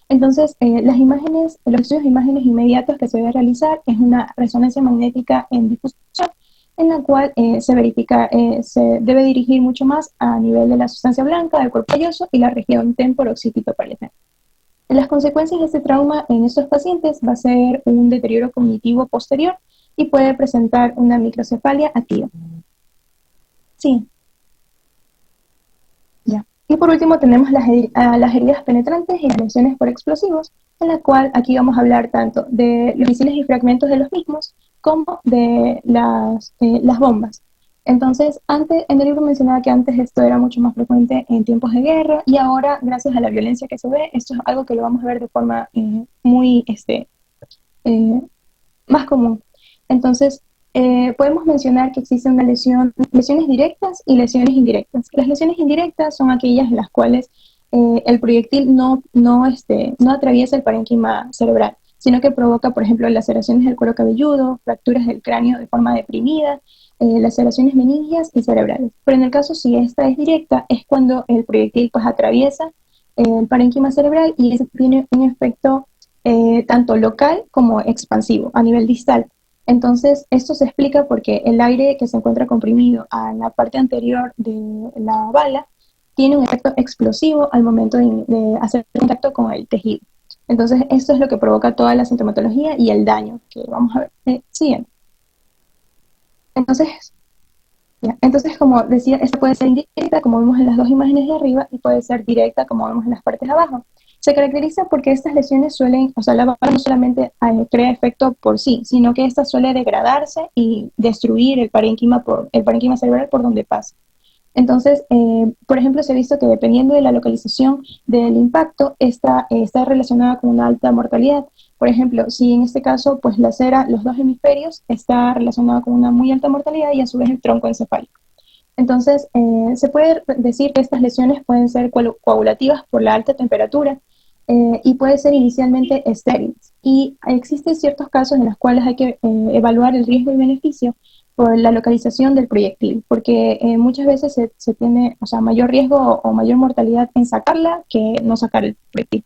S3: Entonces, las imágenes, los estudios de imágenes inmediatos que se debe realizar es una resonancia magnética en difusión, en la cual se verifica, se debe dirigir mucho más a nivel de la sustancia blanca, del cuerpo calloso y la región temporoccipitopalatal. Las consecuencias de este trauma en estos pacientes va a ser un deterioro cognitivo posterior y puede presentar una microcefalia activa. Sí. Ya. Y por último tenemos las heridas penetrantes y las lesiones por explosivos, en la cual aquí vamos a hablar tanto de los misiles y fragmentos de los mismos como de las bombas. Entonces, en el libro mencionaba que antes esto era mucho más frecuente en tiempos de guerra y ahora, gracias a la violencia que se ve, esto es algo que lo vamos a ver de forma muy más común. Entonces, podemos mencionar que existe una lesiones directas y lesiones indirectas. Las lesiones indirectas son aquellas en las cuales el proyectil no atraviesa el parénquima cerebral, sino que provoca, por ejemplo, laceraciones del cuero cabelludo, fracturas del cráneo de forma deprimida, laceraciones meningias y cerebrales. Pero en el caso, si esta es directa, es cuando el proyectil pues atraviesa el parénquima cerebral y eso tiene un efecto tanto local como expansivo a nivel distal. Entonces, esto se explica porque el aire que se encuentra comprimido a la parte anterior de la bala tiene un efecto explosivo al momento de hacer contacto con el tejido. Entonces, esto es lo que provoca toda la sintomatología y el daño que vamos a ver siguiente. Entonces, como decía, esta puede ser indirecta, como vemos en las dos imágenes de arriba, y puede ser directa, como vemos en las partes de abajo. Se caracteriza porque estas lesiones la bala no solamente crea efecto por sí, sino que esta suele degradarse y destruir el parénquima cerebral por donde pasa. Entonces, por ejemplo, se ha visto que dependiendo de la localización del impacto, está relacionada con una alta mortalidad. Por ejemplo, si en este caso, pues la cera, los dos hemisferios, está relacionada con una muy alta mortalidad y a su vez el tronco encefálico. Entonces, se puede decir que estas lesiones pueden ser coagulativas por la alta temperatura y puede ser inicialmente estériles. Y existen ciertos casos en los cuales hay que evaluar el riesgo y beneficio por la localización del proyectil, porque muchas veces se tiene, o sea, mayor riesgo o mayor mortalidad en sacarla que no sacar el proyectil.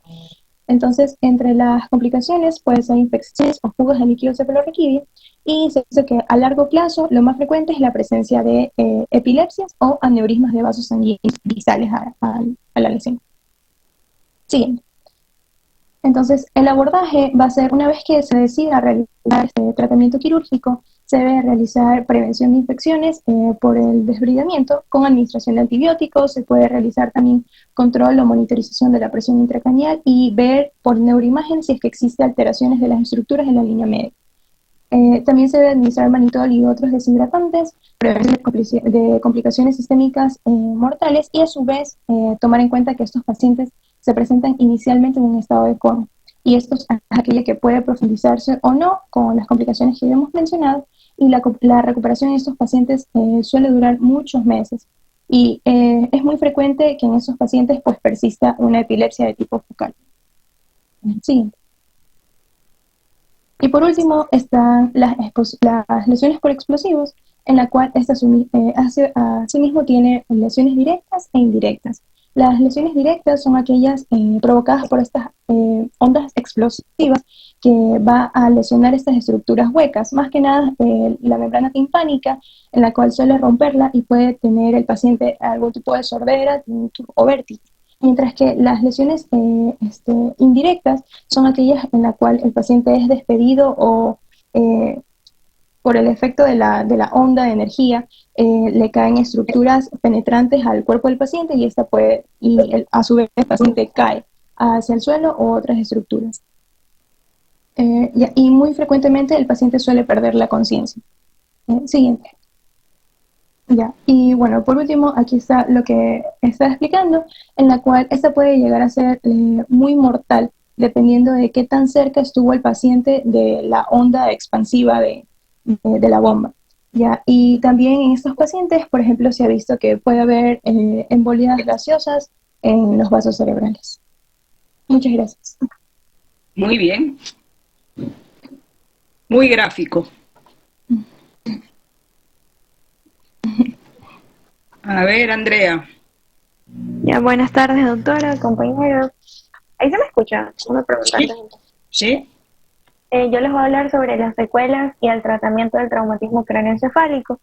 S3: Entonces, entre las complicaciones pueden ser infecciones o fugas de líquido cefalorraquídeo, y se dice que a largo plazo lo más frecuente es la presencia de epilepsias o aneurismas de vasos sanguíneos disales a la lesión. Siguiente. Entonces, el abordaje va a ser, una vez que se decida realizar este tratamiento quirúrgico, se debe realizar prevención de infecciones por el desbridamiento con administración de antibióticos. Se puede realizar también control o monitorización de la presión intracraneal y ver por neuroimagen si es que existe alteraciones de las estructuras en la línea media. También se debe administrar mannitol y otros deshidratantes, prevención de complicaciones sistémicas mortales, y a su vez tomar en cuenta que estos pacientes se presentan inicialmente en un estado de coma, y esto es aquella que puede profundizarse o no con las complicaciones que hemos mencionado, y la recuperación en estos pacientes suele durar muchos meses, y es muy frecuente que en estos pacientes pues persista una epilepsia de tipo focal. Siguiente. Y por último están las lesiones por explosivos, en la cual esta asimismo tiene lesiones directas e indirectas. Las lesiones directas son aquellas provocadas por estas ondas explosivas que va a lesionar estas estructuras huecas, más que nada la membrana timpánica, en la cual suele romperla y puede tener el paciente algún tipo de sordera, tinnitus o vértigo. Mientras que las lesiones indirectas son aquellas en la cual el paciente es despedido o por el efecto de la onda de energía le caen estructuras penetrantes al cuerpo del paciente, y a su vez el paciente cae hacia el suelo o otras estructuras. Y muy frecuentemente el paciente suele perder la conciencia. Siguiente. Ya, y bueno, por último, aquí está lo que está explicando, en la cual esta puede llegar a ser muy mortal, dependiendo de qué tan cerca estuvo el paciente de la onda expansiva de la bomba. Ya, y también en estos pacientes, por ejemplo, se ha visto que puede haber embolias gaseosas en los vasos cerebrales. Muchas gracias.
S2: Muy bien. Muy gráfico. A ver, Andrea.
S5: Ya, buenas tardes, doctora, compañeros. ¿Ahí se me escucha? Una pregunta.
S2: ¿Sí?
S5: Yo les voy a hablar sobre las secuelas y el tratamiento del traumatismo craneoencefálico.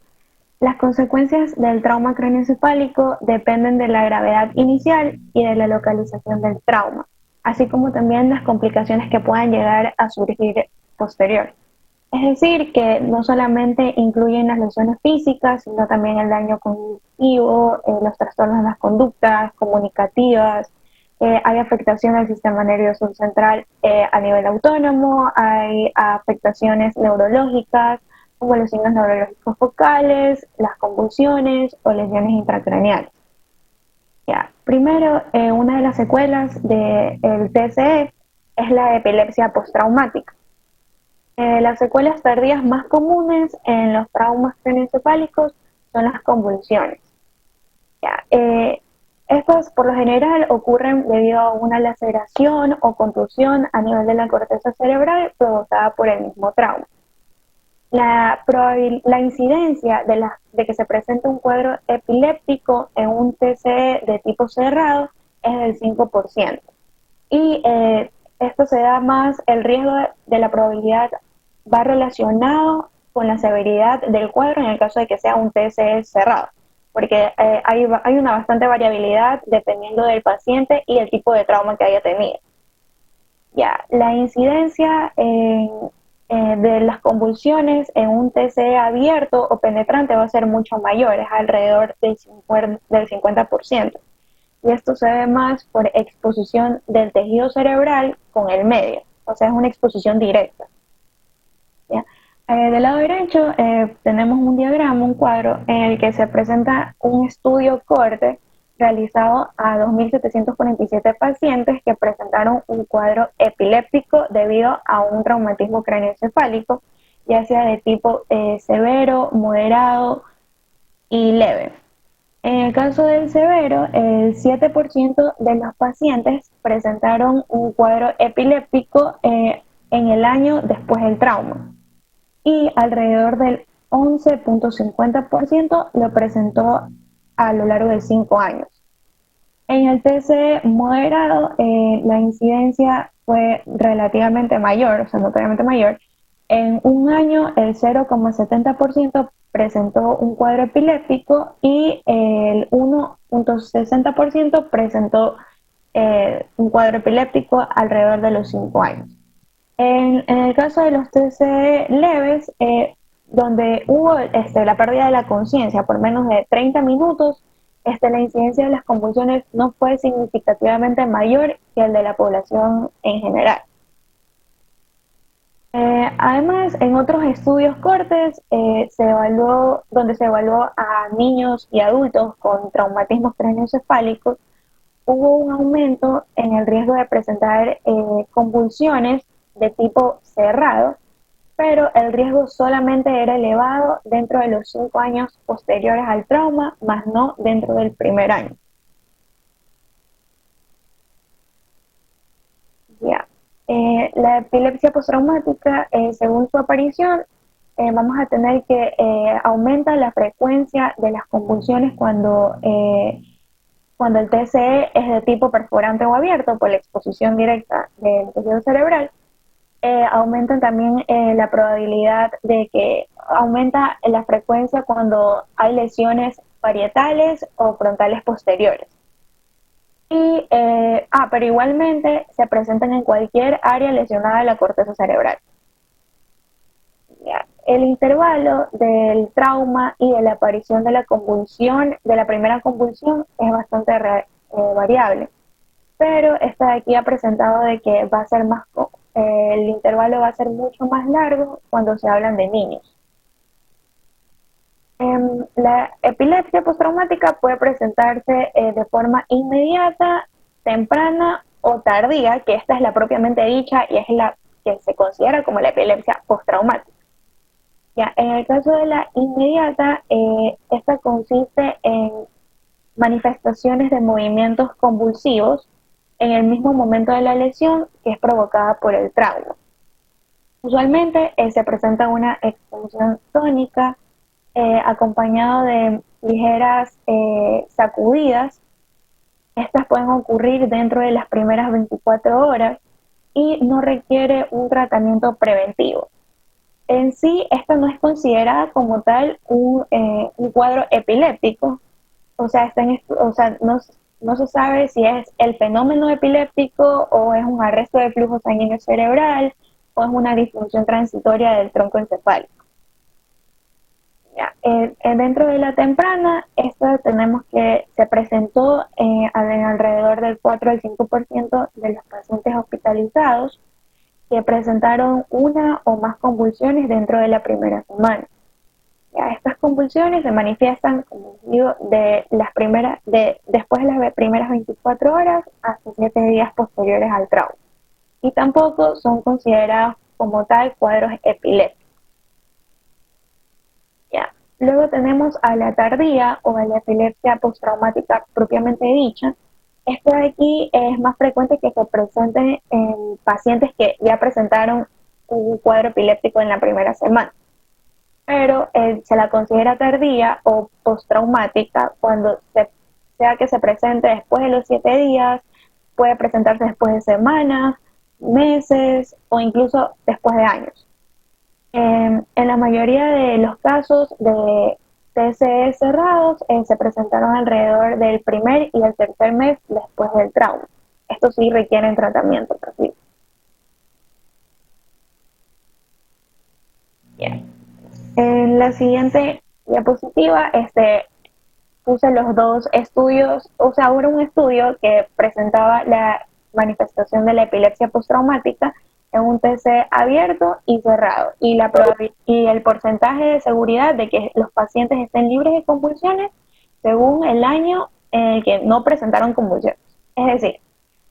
S5: Las consecuencias del trauma craneoencefálico dependen de la gravedad inicial y de la localización del trauma, así como también las complicaciones que puedan llegar a surgir posterior. Es decir, que no solamente incluyen las lesiones físicas, sino también el daño cognitivo, los trastornos de las conductas comunicativas, hay afectación al sistema nervioso central a nivel autónomo, hay afectaciones neurológicas, como los signos neurológicos focales, las convulsiones o lesiones intracraneales. Ya. Primero, una de las secuelas del TCE es la epilepsia postraumática. Las secuelas tardías más comunes en los traumas craneoencefálicos son las convulsiones. Ya, estas por lo general ocurren debido a una laceración o contusión a nivel de la corteza cerebral provocada por el mismo trauma. La incidencia de que se presente un cuadro epiléptico en un TCE de tipo cerrado es del 5%. Y esto se da más, el riesgo de la probabilidad va relacionado con la severidad del cuadro en el caso de que sea un TCE cerrado, porque hay una bastante variabilidad dependiendo del paciente y el tipo de trauma que haya tenido. Ya, la incidencia de las convulsiones en un TCE abierto o penetrante va a ser mucho mayor, es alrededor del 50%. Y esto se ve más por exposición del tejido cerebral con el medio, o sea, es una exposición directa. ¿Ya? Del lado derecho tenemos un diagrama, un cuadro, en el que se presenta un estudio corte realizado a 2.747 pacientes que presentaron un cuadro epiléptico debido a un traumatismo craneoencefálico, ya sea de tipo severo, moderado y leve. En el caso del severo, el 7% de los pacientes presentaron un cuadro epiléptico en el año después del trauma y alrededor del 11.50% lo presentó a lo largo de 5 años. En el TCE moderado, la incidencia fue relativamente mayor, o sea, notoriamente mayor. En un año, el 0,70% presentó un cuadro epiléptico y el 1,60% presentó un cuadro epiléptico alrededor de los 5 años. En el caso de los TCE leves, donde hubo la pérdida de la conciencia por menos de 30 minutos, la incidencia de las convulsiones no fue significativamente mayor que el de la población en general. Además, en otros estudios cortes, donde se evaluó a niños y adultos con traumatismos craneoencefálicos, hubo un aumento en el riesgo de presentar convulsiones de tipo cerrado, pero el riesgo solamente era elevado dentro de los 5 años posteriores al trauma, más no dentro del primer año. Ya. La epilepsia postraumática, según su aparición, vamos a tener que aumenta la frecuencia de las convulsiones cuando el TCE es de tipo perforante o abierto por la exposición directa del tejido cerebral. Aumentan también la probabilidad de que aumenta la frecuencia cuando hay lesiones parietales o frontales posteriores. Pero igualmente se presentan en cualquier área lesionada de la corteza cerebral. Ya. El intervalo del trauma y de la aparición de la convulsión, de la primera convulsión, es bastante variable. Pero esta de aquí ha presentado de que va a ser el intervalo va a ser mucho más largo cuando se hablan de niños. La epilepsia postraumática puede presentarse de forma inmediata, temprana o tardía, que esta es la propiamente dicha y es la que se considera como la epilepsia postraumática. Ya, en el caso de la inmediata, esta consiste en manifestaciones de movimientos convulsivos en el mismo momento de la lesión que es provocada por el trauma. Usualmente se presenta una extensión tónica acompañado de ligeras sacudidas. Estas pueden ocurrir dentro de las primeras 24 horas y no requiere un tratamiento preventivo. En sí, esta no es considerada como tal un cuadro epiléptico, o sea, no se sabe si es el fenómeno epiléptico o es un arresto de flujo sanguíneo cerebral o es una disfunción transitoria del tronco encefálico. Ya, dentro de la temprana, esta tenemos que se presentó en alrededor del 4 al 5% de los pacientes hospitalizados que presentaron una o más convulsiones dentro de la primera semana. Ya, estas convulsiones se manifiestan, como digo, después de las primeras 24 horas hasta 7 días posteriores al trauma. Y tampoco son considerados como tal cuadros epilépticos. Ya. Luego tenemos a la tardía o a la epilepsia postraumática propiamente dicha. Esto de aquí es más frecuente que se presente en pacientes que ya presentaron un cuadro epiléptico en la primera semana, pero se la considera tardía o postraumática cuando sea que se presente después de los 7 días, puede presentarse después de semanas, meses o incluso después de años. En la mayoría de los casos de TCE cerrados se presentaron alrededor del primer y el tercer mes después del trauma. Estos sí requieren tratamiento. Bien. En la siguiente diapositiva puse los dos estudios, o sea, hubo un estudio que presentaba la manifestación de la epilepsia postraumática en un TC abierto y cerrado, y el porcentaje de seguridad de que los pacientes estén libres de convulsiones según el año en el que no presentaron convulsiones. Es decir,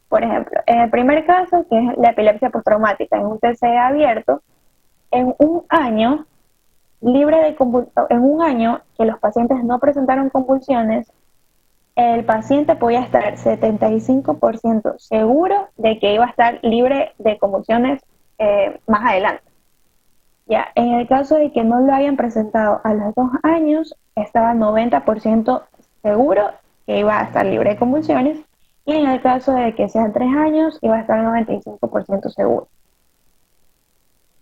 S5: por ejemplo, en el primer caso, que es la epilepsia postraumática en un TC abierto, en un año en un año que los pacientes no presentaron convulsiones, el paciente podía estar 75% seguro de que iba a estar libre de convulsiones más adelante. Ya, en el caso de que no lo hayan presentado a los 2 años, estaba 90% seguro que iba a estar libre de convulsiones, y en el caso de que sean 3 años, iba a estar 95% seguro.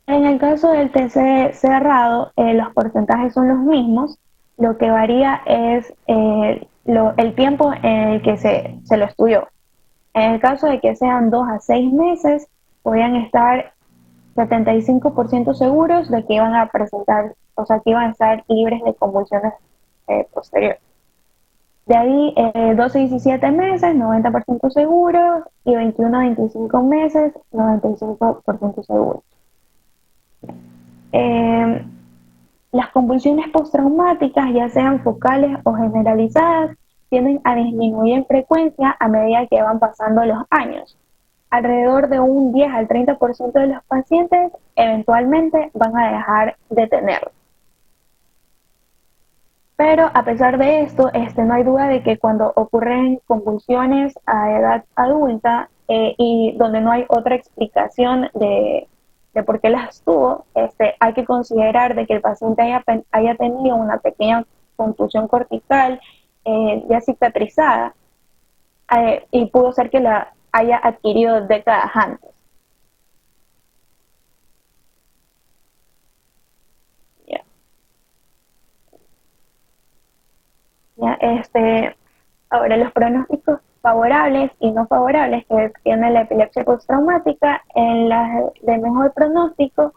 S5: En el caso del TC cerrado, los porcentajes son los mismos, lo que varía es el tiempo en el que se lo estudió. En el caso de que sean 2 a 6 meses, podían estar 75% seguros de que iban a presentar, o sea, que iban a estar libres de convulsiones posteriores. De ahí, 12 a 17 meses, 90% seguros, y 21 a 25 meses, 95% seguros. Las convulsiones postraumáticas, ya sean focales o generalizadas, tienden a disminuir en frecuencia a medida que van pasando los años. Alrededor de un 10 al 30% de los pacientes eventualmente van a dejar de tenerlo. Pero a pesar de esto, no hay duda de que cuando ocurren convulsiones a edad adulta y donde no hay otra explicación de por qué las tuvo, hay que considerar de que el paciente haya tenido una pequeña contusión cortical ya cicatrizada y pudo ser que la haya adquirido décadas antes. Ahora, los pronósticos favorables y no favorables que tiene la epilepsia postraumática, en las de mejor pronóstico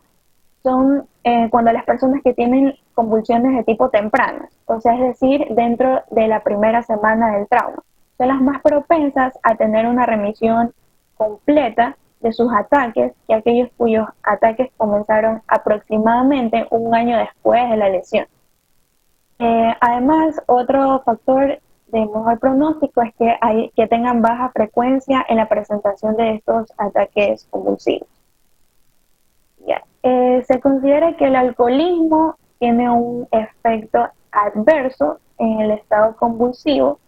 S5: son cuando las personas que tienen convulsiones de tipo tempranas, o sea, es decir, dentro de la primera semana del trauma, son las más propensas a tener una remisión completa de sus ataques que aquellos cuyos ataques comenzaron aproximadamente un año después de la lesión. Además, otro factor de mejor pronóstico es que tengan baja frecuencia en la presentación de estos ataques convulsivos. Se considera que el alcoholismo tiene un efecto adverso en el estado convulsivo.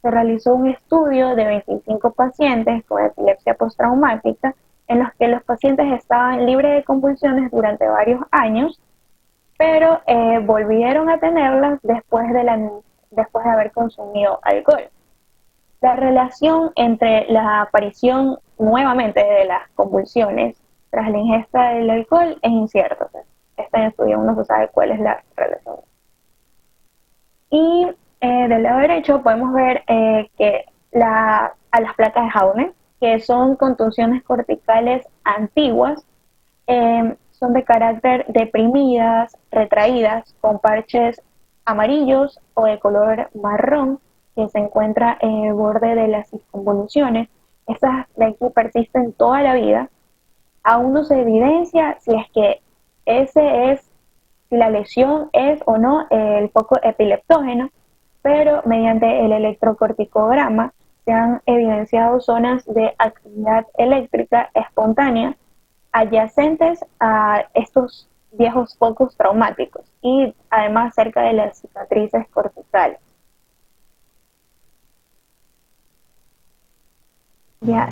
S5: Se realizó un estudio de 25 pacientes con epilepsia postraumática en los que los pacientes estaban libres de convulsiones durante varios años, pero volvieron a tenerlas después de haber consumido alcohol. La relación entre la aparición nuevamente de las convulsiones tras la ingesta del alcohol es incierta. O sea, este estudio aún no se sabe cuál es la relación. Y del lado derecho podemos ver que a las placas de Jaune, que son contusiones corticales antiguas, son de carácter deprimidas, retraídas, con parches amarillos o de color marrón que se encuentra en el borde de las circunvoluciones. Estas de aquí persisten toda la vida. Aún no se evidencia si es que si la lesión es o no el foco epileptógeno, pero mediante el electrocorticograma se han evidenciado zonas de actividad eléctrica espontánea adyacentes a estos viejos focos traumáticos y además cerca de las cicatrices corticales.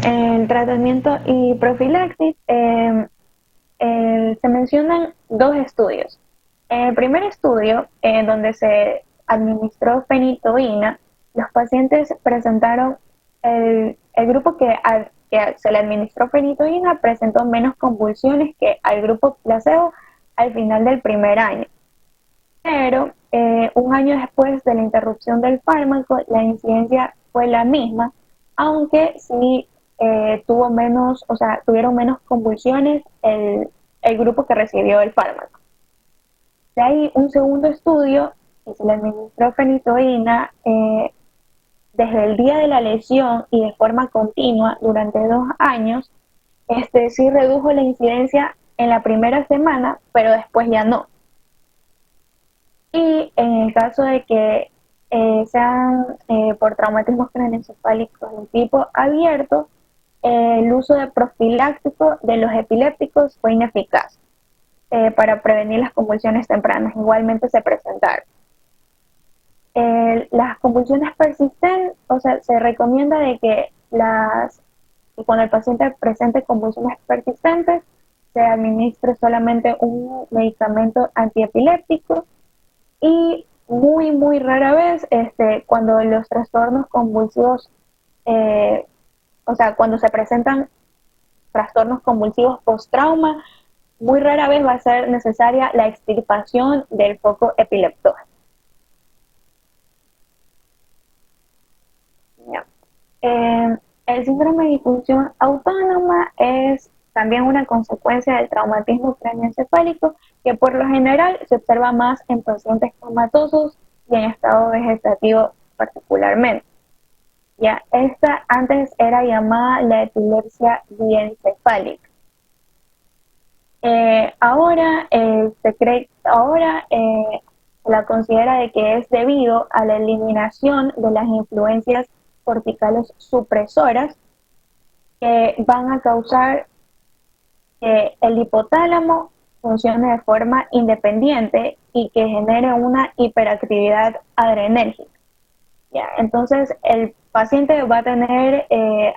S5: En tratamiento y profilaxis se mencionan 2 estudios. En el primer estudio, donde se administró fenitoína, los pacientes presentaron, el grupo que se le administró fenitoína presentó menos convulsiones que al grupo placebo al final del primer año. Pero un año después de la interrupción del fármaco, la incidencia fue la misma, aunque sí tuvieron menos convulsiones el grupo que recibió el fármaco. De ahí un segundo estudio que se le administró fenitoína desde el día de la lesión y de forma continua durante 2 años, sí redujo la incidencia en la primera semana, pero después ya no. Y en el caso de que sean por traumatismos craneoencefálicos de tipo abierto, el uso de profiláctico de los epilépticos fue ineficaz para prevenir las convulsiones tempranas. Igualmente se presentaron. Las convulsiones persistentes, o sea, se recomienda de que cuando el paciente presente convulsiones persistentes, se administre solamente un medicamento antiepiléptico y muy, muy rara vez, cuando los trastornos convulsivos, o sea, cuando se presentan trastornos convulsivos post-trauma, muy rara vez va a ser necesaria la extirpación del foco epileptógeno. El síndrome de disfunción autónoma es también una consecuencia del traumatismo craneoencefálico que por lo general se observa más en pacientes comatosos y en estado vegetativo particularmente. Ya, esta antes era llamada la epilepsia diencefálica. Ahora se la considera de que es debido a la eliminación de las influencias corticales supresoras que van a causar que el hipotálamo funcione de forma independiente y que genere una hiperactividad adrenérgica. ¿Ya? Entonces, el paciente va a tener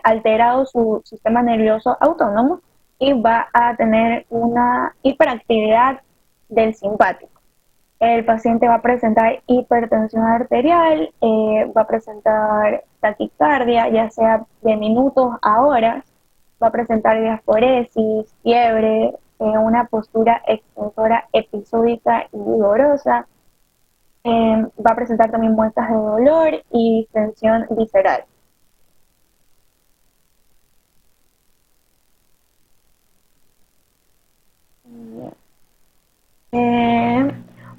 S5: alterado su sistema nervioso autónomo y va a tener una hiperactividad del simpático. El paciente va a presentar hipertensión arterial, va a presentar taquicardia, ya sea de minutos a horas, va a presentar diaforesis, fiebre, una postura extensora episódica y dolorosa, va a presentar también muestras de dolor y tensión visceral.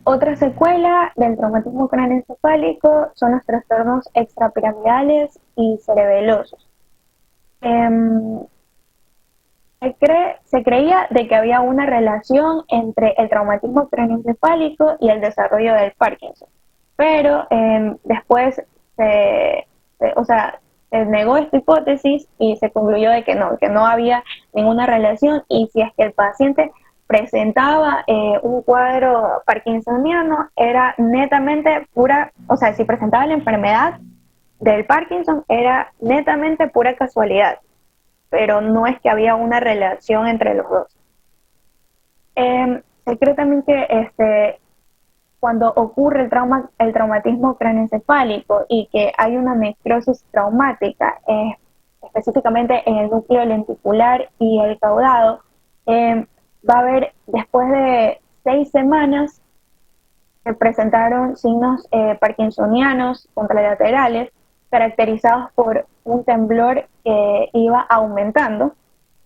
S5: Otra secuela del traumatismo craneoencefálico son los trastornos extrapiramidales y cerebelosos. Se creía de que había una relación entre el traumatismo craneoencefálico y el desarrollo del Parkinson, pero después se negó esta hipótesis y se concluyó de que no había ninguna relación, y si es que el paciente presentaba un cuadro parkinsoniano, era netamente pura, o sea, si presentaba la enfermedad del Parkinson, era netamente pura casualidad, pero no es que había una relación entre los dos. Se cree también que cuando ocurre el traumatismo craneoencefálico y que hay una necrosis traumática, específicamente en el núcleo lenticular y el caudado, va a haber, después de 6 semanas, se presentaron signos parkinsonianos contralaterales caracterizados por un temblor que iba aumentando,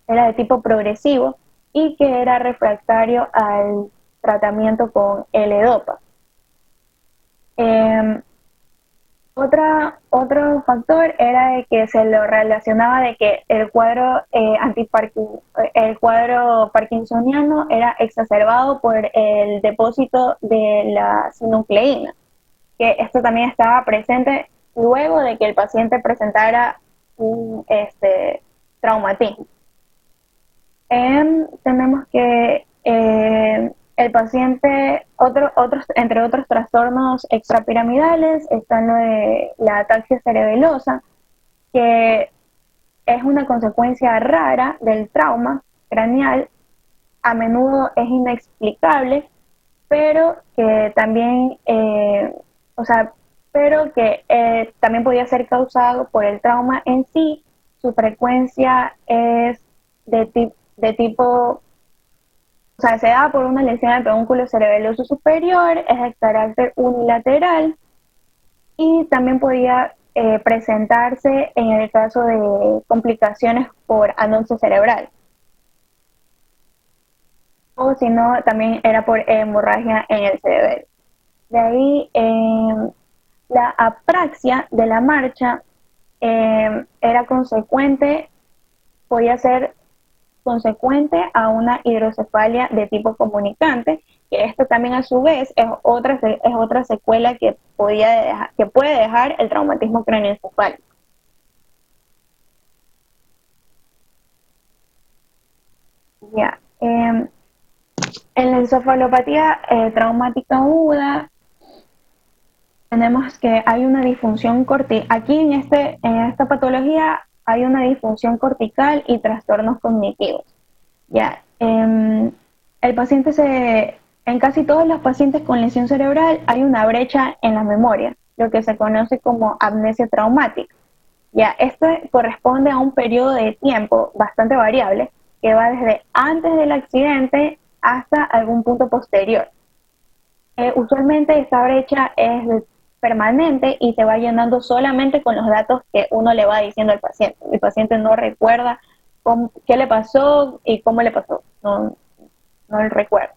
S5: era de tipo progresivo y que era refractario al tratamiento con L-Dopa. Otro factor era de que se lo relacionaba de que el cuadro parkinsoniano era exacerbado por el depósito de la sinucleína, que esto también estaba presente luego de que el paciente presentara un traumatismo. Tenemos que el paciente, entre otros trastornos extrapiramidales, están lo de la ataxia cerebelosa, que es una consecuencia rara del trauma craneal, a menudo es inexplicable, pero que también, también podía ser causado por el trauma en sí. Su frecuencia es de tipo, o sea, se da por una lesión del pedúnculo cerebeloso superior, es de carácter unilateral y también podía presentarse en el caso de complicaciones por anoxia cerebral. O si no, también era por hemorragia en el cerebelo. De ahí, la apraxia de la marcha era consecuente, podía ser consecuente a una hidrocefalia de tipo comunicante, que esto también a su vez es otra secuela que puede dejar el traumatismo craneoencefálico. Ya. En la encefalopatía traumática aguda tenemos que hay una disfunción cortical. Aquí en esta patología hay una disfunción cortical y trastornos cognitivos. Ya. El paciente en casi todos los pacientes con lesión cerebral hay una brecha en la memoria, lo que se conoce como amnesia traumática. Ya, esto corresponde a un periodo de tiempo bastante variable que va desde antes del accidente hasta algún punto posterior. Usualmente esta brecha es permanente y se va llenando solamente con los datos que uno le va diciendo al paciente. El paciente no recuerda qué le pasó y cómo le pasó, no lo recuerda.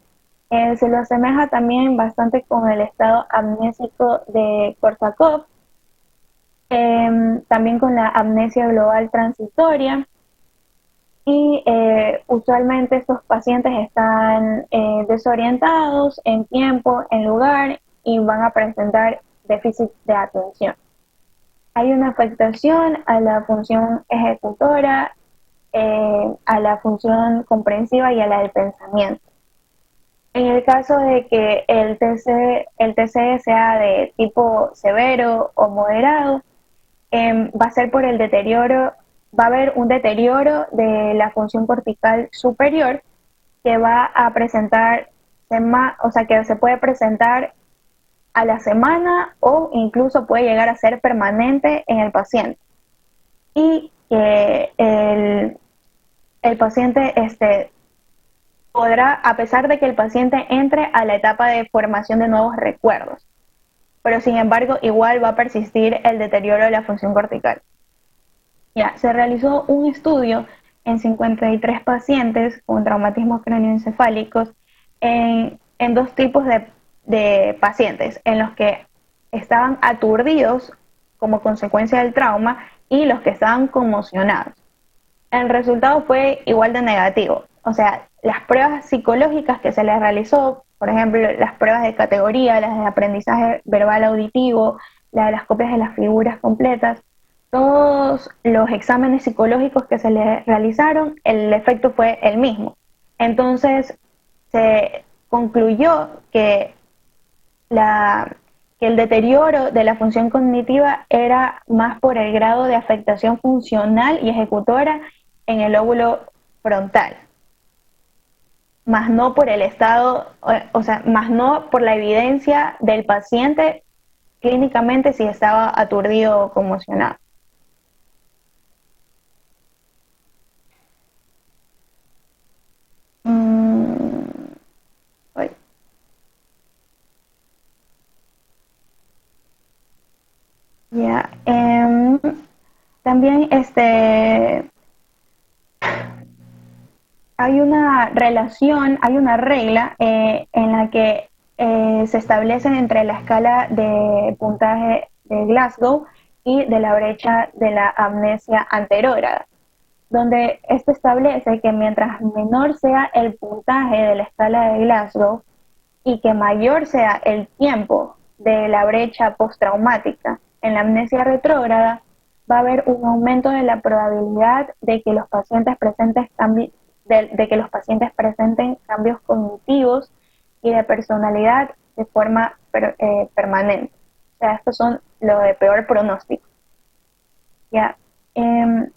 S5: Se lo asemeja también bastante con el estado amnésico de Korsakoff, también con la amnesia global transitoria, y usualmente estos pacientes están desorientados en tiempo, en lugar, y van a presentar déficit de atención. Hay una afectación a la función ejecutora, a la función comprensiva y a la del pensamiento. En el caso de que el TCE sea de tipo severo o moderado, va a ser por el deterioro, va a haber un deterioro de la función cortical superior que va a presentar, o sea, que se puede presentar a la semana o incluso puede llegar a ser permanente en el paciente. Y que el paciente podrá, a pesar de que el paciente entre a la etapa de formación de nuevos recuerdos, pero sin embargo igual va a persistir el deterioro de la función cortical. Ya, se realizó un estudio en 53 pacientes con traumatismos craneoencefálicos en dos tipos de pacientes, en los que estaban aturdidos como consecuencia del trauma y los que estaban conmocionados. El resultado fue igual de negativo. O sea, las pruebas psicológicas que se les realizó, por ejemplo, las pruebas de categoría, las de aprendizaje verbal auditivo, las copias de las figuras completas, todos los exámenes psicológicos que se les realizaron, el efecto fue el mismo. Entonces, se concluyó que el deterioro de la función cognitiva era más por el grado de afectación funcional y ejecutora en el lóbulo frontal, más no por el estado, o sea, más no por la evidencia del paciente clínicamente si estaba aturdido o conmocionado. Ya, también hay una relación, hay una regla en la que se establecen entre la escala de puntaje de Glasgow y de la brecha de la amnesia anterógrada, donde esto establece que mientras menor sea el puntaje de la escala de Glasgow y que mayor sea el tiempo de la brecha postraumática en la amnesia retrógrada, va a haber un aumento de la probabilidad de que los pacientes presenten cambios cognitivos y de personalidad de forma permanente. O sea, estos son los de peor pronóstico. Ya. En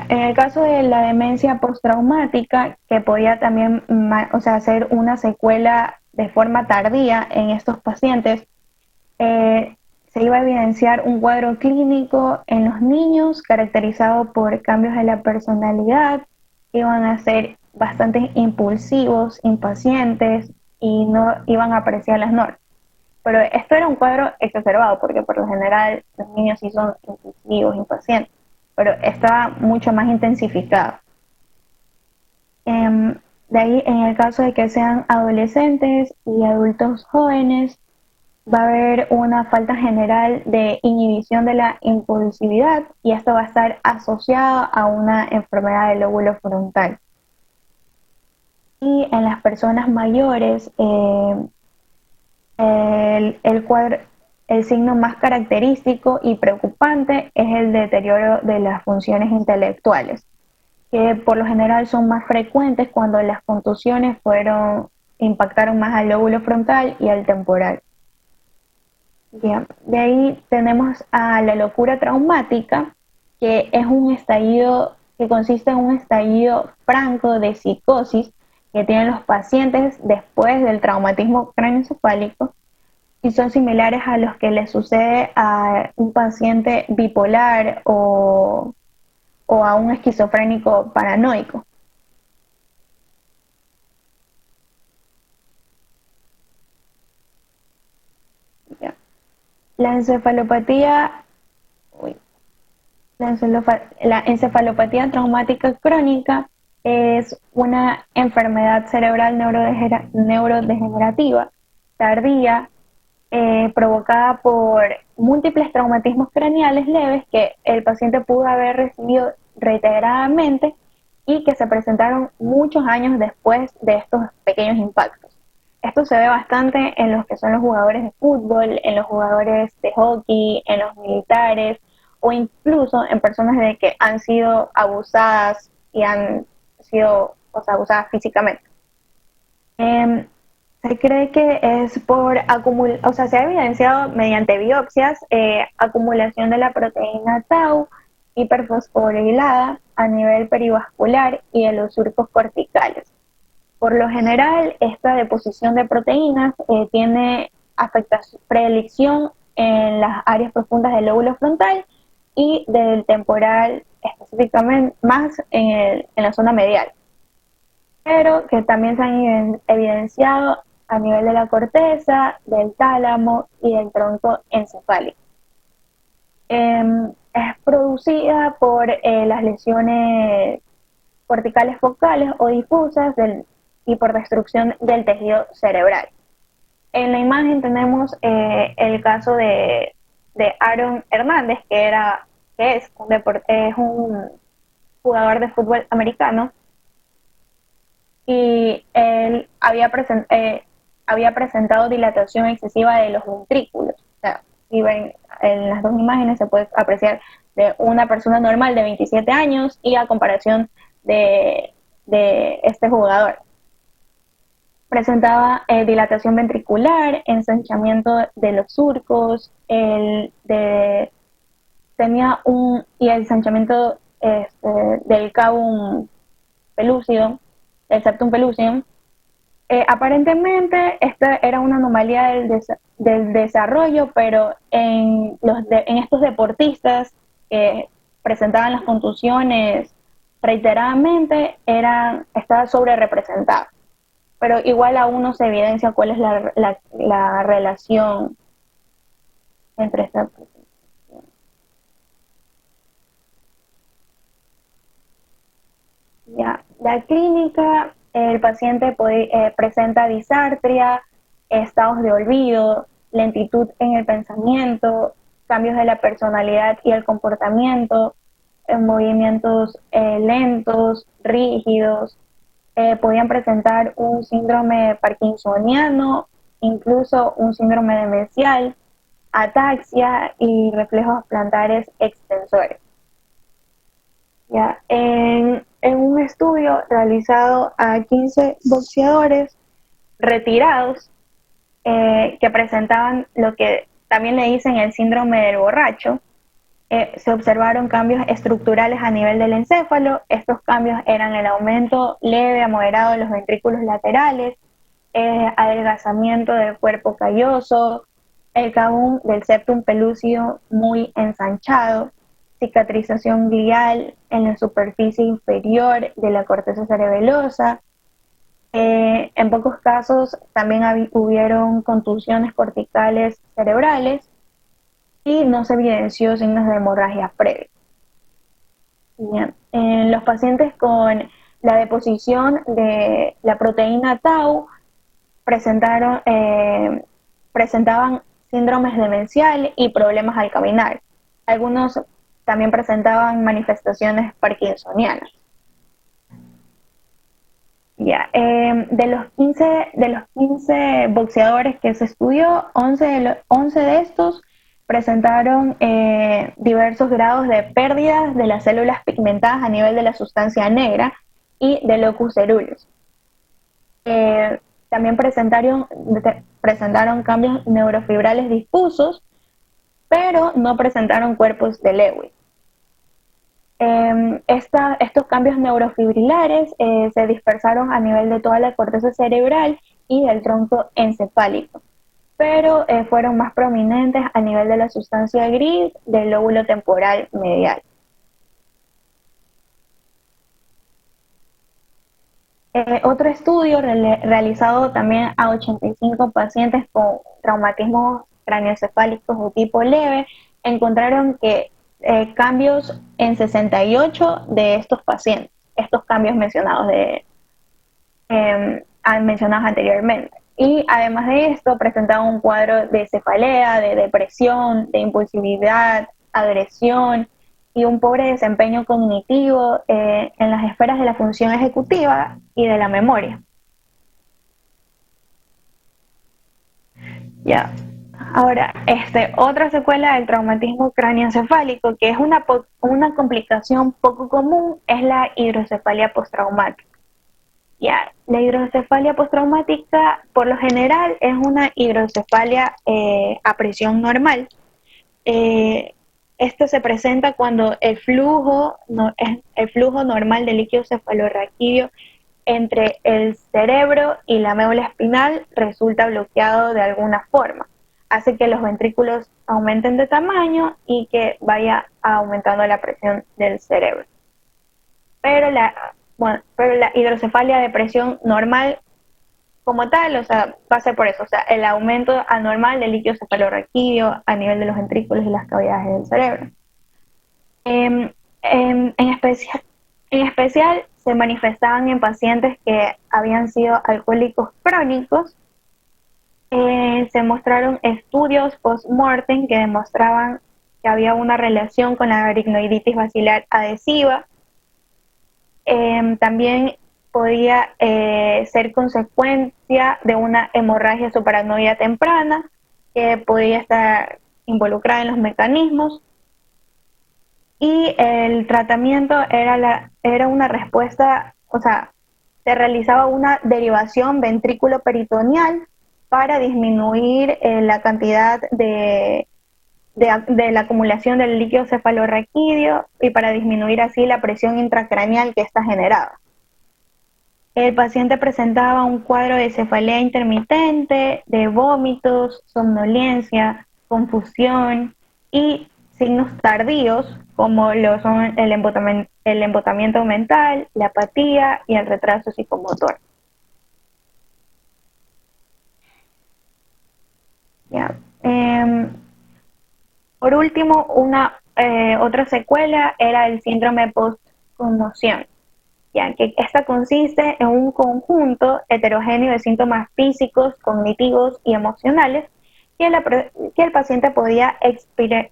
S5: el caso de la demencia postraumática, que podía también ser una secuela de forma tardía en estos pacientes, se iba a evidenciar un cuadro clínico en los niños caracterizado por cambios de la personalidad, iban a ser bastante impulsivos, impacientes y no iban a apreciar las normas. Pero esto era un cuadro exacerbado porque por lo general los niños sí son impulsivos, impacientes, pero estaba mucho más intensificado. De ahí, en el caso de que sean adolescentes y adultos jóvenes, va a haber una falta general de inhibición de la impulsividad y esto va a estar asociado a una enfermedad del lóbulo frontal. Y en las personas mayores, el signo más característico y preocupante es el deterioro de las funciones intelectuales, que por lo general son más frecuentes cuando las contusiones impactaron más al lóbulo frontal y al temporal. Bien, de ahí tenemos a la locura traumática, que es un estallido que consiste en un estallido franco de psicosis que tienen los pacientes después del traumatismo craneoencefálico y son similares a los que le sucede a un paciente bipolar o a un esquizofrénico paranoico. Ya. La encefalopatía, la encefalopatía traumática crónica es una enfermedad cerebral neurodegenerativa tardía provocada por múltiples traumatismos craneales leves que el paciente pudo haber recibido reiteradamente y que se presentaron muchos años después de estos pequeños impactos. Esto se ve bastante en los que son los jugadores de fútbol, en los jugadores de hockey, en los militares o incluso en personas de que han sido abusadas y han sido abusadas físicamente. Se cree que es por se ha evidenciado mediante biopsias acumulación de la proteína tau hiperfosforilada a nivel perivascular y de los surcos corticales. Por lo general, esta deposición de proteínas tiene predilección en las áreas profundas del lóbulo frontal y del temporal, específicamente más en la zona medial, pero que también se han evidenciado a nivel de la corteza, del tálamo y del tronco encefálico. Es producida por las lesiones corticales focales o difusas y por destrucción del tejido cerebral. En la imagen tenemos el caso de Aaron Hernández, que es un jugador de fútbol americano, y él había presentado dilatación excesiva de los ventrículos. O sea, si ven en las dos imágenes se puede apreciar de una persona normal de 27 años y a comparación de este jugador. Presentaba dilatación ventricular, ensanchamiento de los surcos, y el ensanchamiento del cabum pelúcido, el septum pellucidum. Aparentemente esta era una anomalía del desarrollo, pero en estos deportistas que presentaban las contusiones reiteradamente estaba sobre representado. Pero igual aún no se evidencia cuál es la relación entre esta presentación. Ya, la clínica, el paciente presenta disartria, estados de olvido, lentitud en el pensamiento, cambios de la personalidad y el comportamiento, movimientos lentos, rígidos, podían presentar un síndrome parkinsoniano, incluso un síndrome demencial, ataxia y reflejos plantares extensores. Ya, en un estudio realizado a 15 boxeadores retirados que presentaban lo que también le dicen el síndrome del borracho, se observaron cambios estructurales a nivel del encéfalo. Estos cambios eran el aumento leve a moderado de los ventrículos laterales, adelgazamiento del cuerpo calloso, el cabum del septum pelúcido muy ensanchado, cicatrización glial en la superficie inferior de la corteza cerebelosa. En pocos casos también hubieron contusiones corticales cerebrales y no se evidenció signos de hemorragia previa. Bien. En los pacientes con la deposición de la proteína tau presentaban síndromes demenciales y problemas al caminar. Algunos también presentaban manifestaciones parkinsonianas. Ya, de los 15 boxeadores que se estudió, 11 de estos presentaron diversos grados de pérdidas de las células pigmentadas a nivel de la sustancia negra y de locus coeruleus. También presentaron cambios neurofibrales difusos, pero no presentaron cuerpos de Lewy. Estos cambios neurofibrilares se dispersaron a nivel de toda la corteza cerebral y del tronco encefálico, pero fueron más prominentes a nivel de la sustancia gris del lóbulo temporal medial. Otro estudio realizado también a 85 pacientes con traumatismos craneoencefálicos de tipo leve, encontraron que cambios en 68 de estos pacientes, estos cambios mencionados anteriormente. Y además de esto, presentaban un cuadro de cefalea, de depresión, de impulsividad, agresión y un pobre desempeño cognitivo en las esferas de la función ejecutiva y de la memoria. Ya. Ahora, otra secuela del traumatismo cráneoencefálico, que es una complicación poco común, es la hidrocefalia postraumática. Ya, la hidrocefalia postraumática, por lo general, es una hidrocefalia a presión normal. Esto se presenta cuando el flujo normal de líquido cefalorraquídeo entre el cerebro y la médula espinal resulta bloqueado de alguna forma. Hace que los ventrículos aumenten de tamaño y que vaya aumentando la presión del cerebro. Pero la hidrocefalia de presión normal como tal, o sea, pasa por eso, o sea, el aumento anormal del líquido cefalorraquídeo a nivel de los ventrículos y las cavidades del cerebro. En especial se manifestaban en pacientes que habían sido alcohólicos crónicos. Se mostraron estudios post-mortem que demostraban que había una relación con la aracnoiditis basilar adhesiva. También podía ser consecuencia de una hemorragia supraranoidea temprana que podía estar involucrada en los mecanismos. Y el tratamiento era una respuesta, o sea, se realizaba una derivación ventrículo-peritoneal para disminuir la cantidad de la acumulación del líquido cefalorraquídeo y para disminuir así la presión intracraneal que está generada. El paciente presentaba un cuadro de cefalea intermitente, de vómitos, somnolencia, confusión y signos tardíos como lo son el embotamiento mental, la apatía y el retraso psicomotor. Ya. Por último, otra secuela era el síndrome post-conmoción, ya que esta consiste en un conjunto heterogéneo de síntomas físicos, cognitivos y emocionales que el paciente podía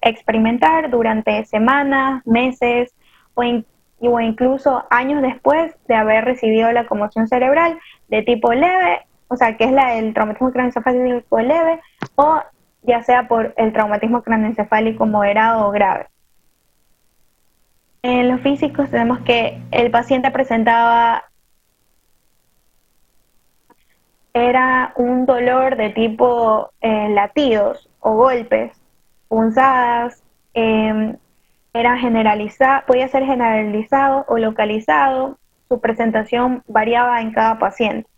S5: experimentar durante semanas, meses o incluso años después de haber recibido la conmoción cerebral de tipo leve, o sea, que es el traumatismo craneoencefálico leve, o ya sea por el traumatismo craneoencefálico moderado o grave. En los físicos tenemos que el paciente presentaba era un dolor de tipo latidos o golpes, punzadas, podía ser generalizado o localizado, su presentación variaba en cada paciente.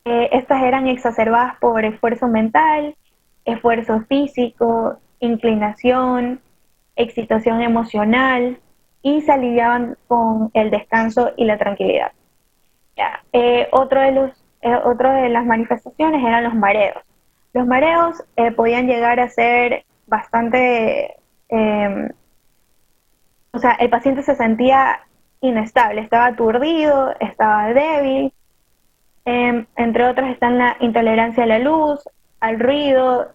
S5: Estas eran exacerbadas por esfuerzo mental, esfuerzo físico, inclinación, excitación emocional y se aliviaban con el descanso y la tranquilidad. Ya. Otro de las manifestaciones eran los mareos. Los mareos podían llegar a ser bastante, o sea, el paciente se sentía inestable, estaba aturdido, estaba débil. Entre otras están la intolerancia a la luz, al ruido,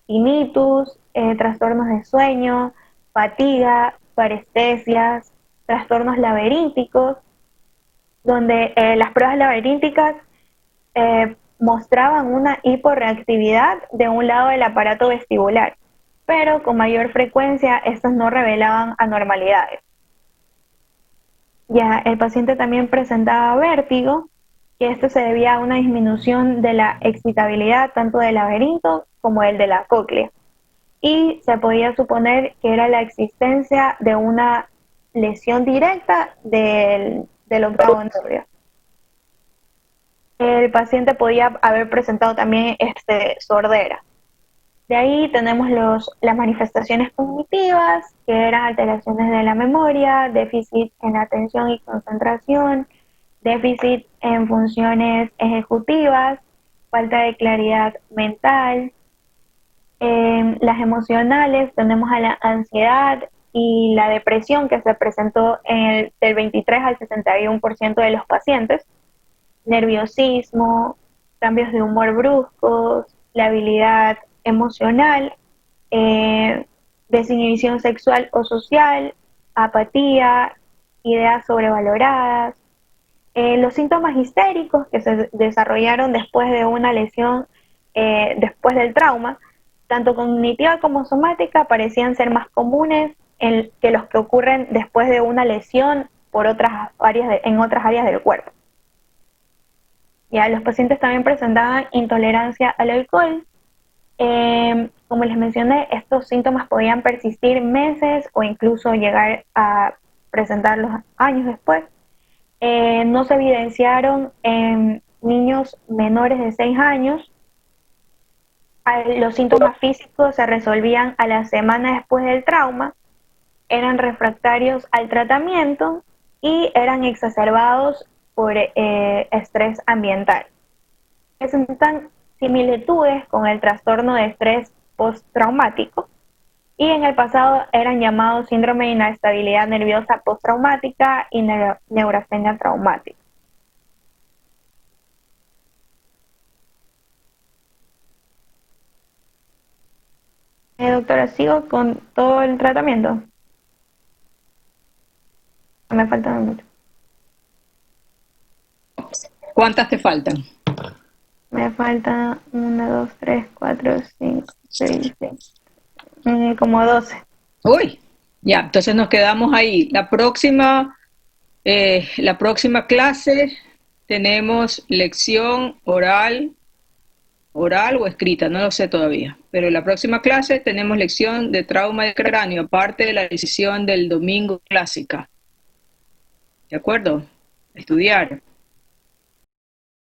S5: tinnitus, trastornos de sueño, fatiga, parestesias, trastornos laberínticos, donde las pruebas laberínticas mostraban una hiporreactividad de un lado del aparato vestibular, pero con mayor frecuencia estos no revelaban anormalidades. Ya el paciente también presentaba vértigo, que esto se debía a una disminución de la excitabilidad tanto del laberinto como el de la cóclea, y se podía suponer que era la existencia de una lesión directa del octavo nervio. El paciente podía haber presentado también sordera. De ahí tenemos las manifestaciones cognitivas, que eran alteraciones de la memoria, déficit en atención y concentración, déficit en funciones ejecutivas, falta de claridad mental. Las emocionales tenemos a la ansiedad y la depresión, que se presentó del 23 al 61% de los pacientes, nerviosismo, cambios de humor bruscos, la habilidad emocional, desinhibición sexual o social, apatía, ideas sobrevaloradas. Los síntomas histéricos que se desarrollaron después de una lesión, después del trauma, tanto cognitiva como somática, parecían ser más comunes que los que ocurren después de una lesión en otras áreas del cuerpo. Ya, los pacientes también presentaban intolerancia al alcohol. Como les mencioné, estos síntomas podían persistir meses o incluso llegar a presentarlos años después. No se evidenciaron en niños menores de 6 años. Los síntomas físicos se resolvían a la semana después del trauma, eran refractarios al tratamiento y eran exacerbados por estrés ambiental. Presentan similitudes con el trastorno de estrés postraumático y en el pasado eran llamados síndrome de inestabilidad nerviosa postraumática y neurastenia traumática. Doctora, ¿sigo con todo el tratamiento? Me faltan mucho.
S2: ¿Cuántas te faltan?
S5: Me faltan 1, 2, 3, 4, 5, 6, 7, como 12.
S2: Uy, ya, entonces nos quedamos ahí. La próxima clase tenemos lección oral o escrita, no lo sé todavía. Pero en la próxima clase tenemos lección de trauma de cráneo, aparte de la decisión del domingo clásica. ¿De acuerdo? Estudiar.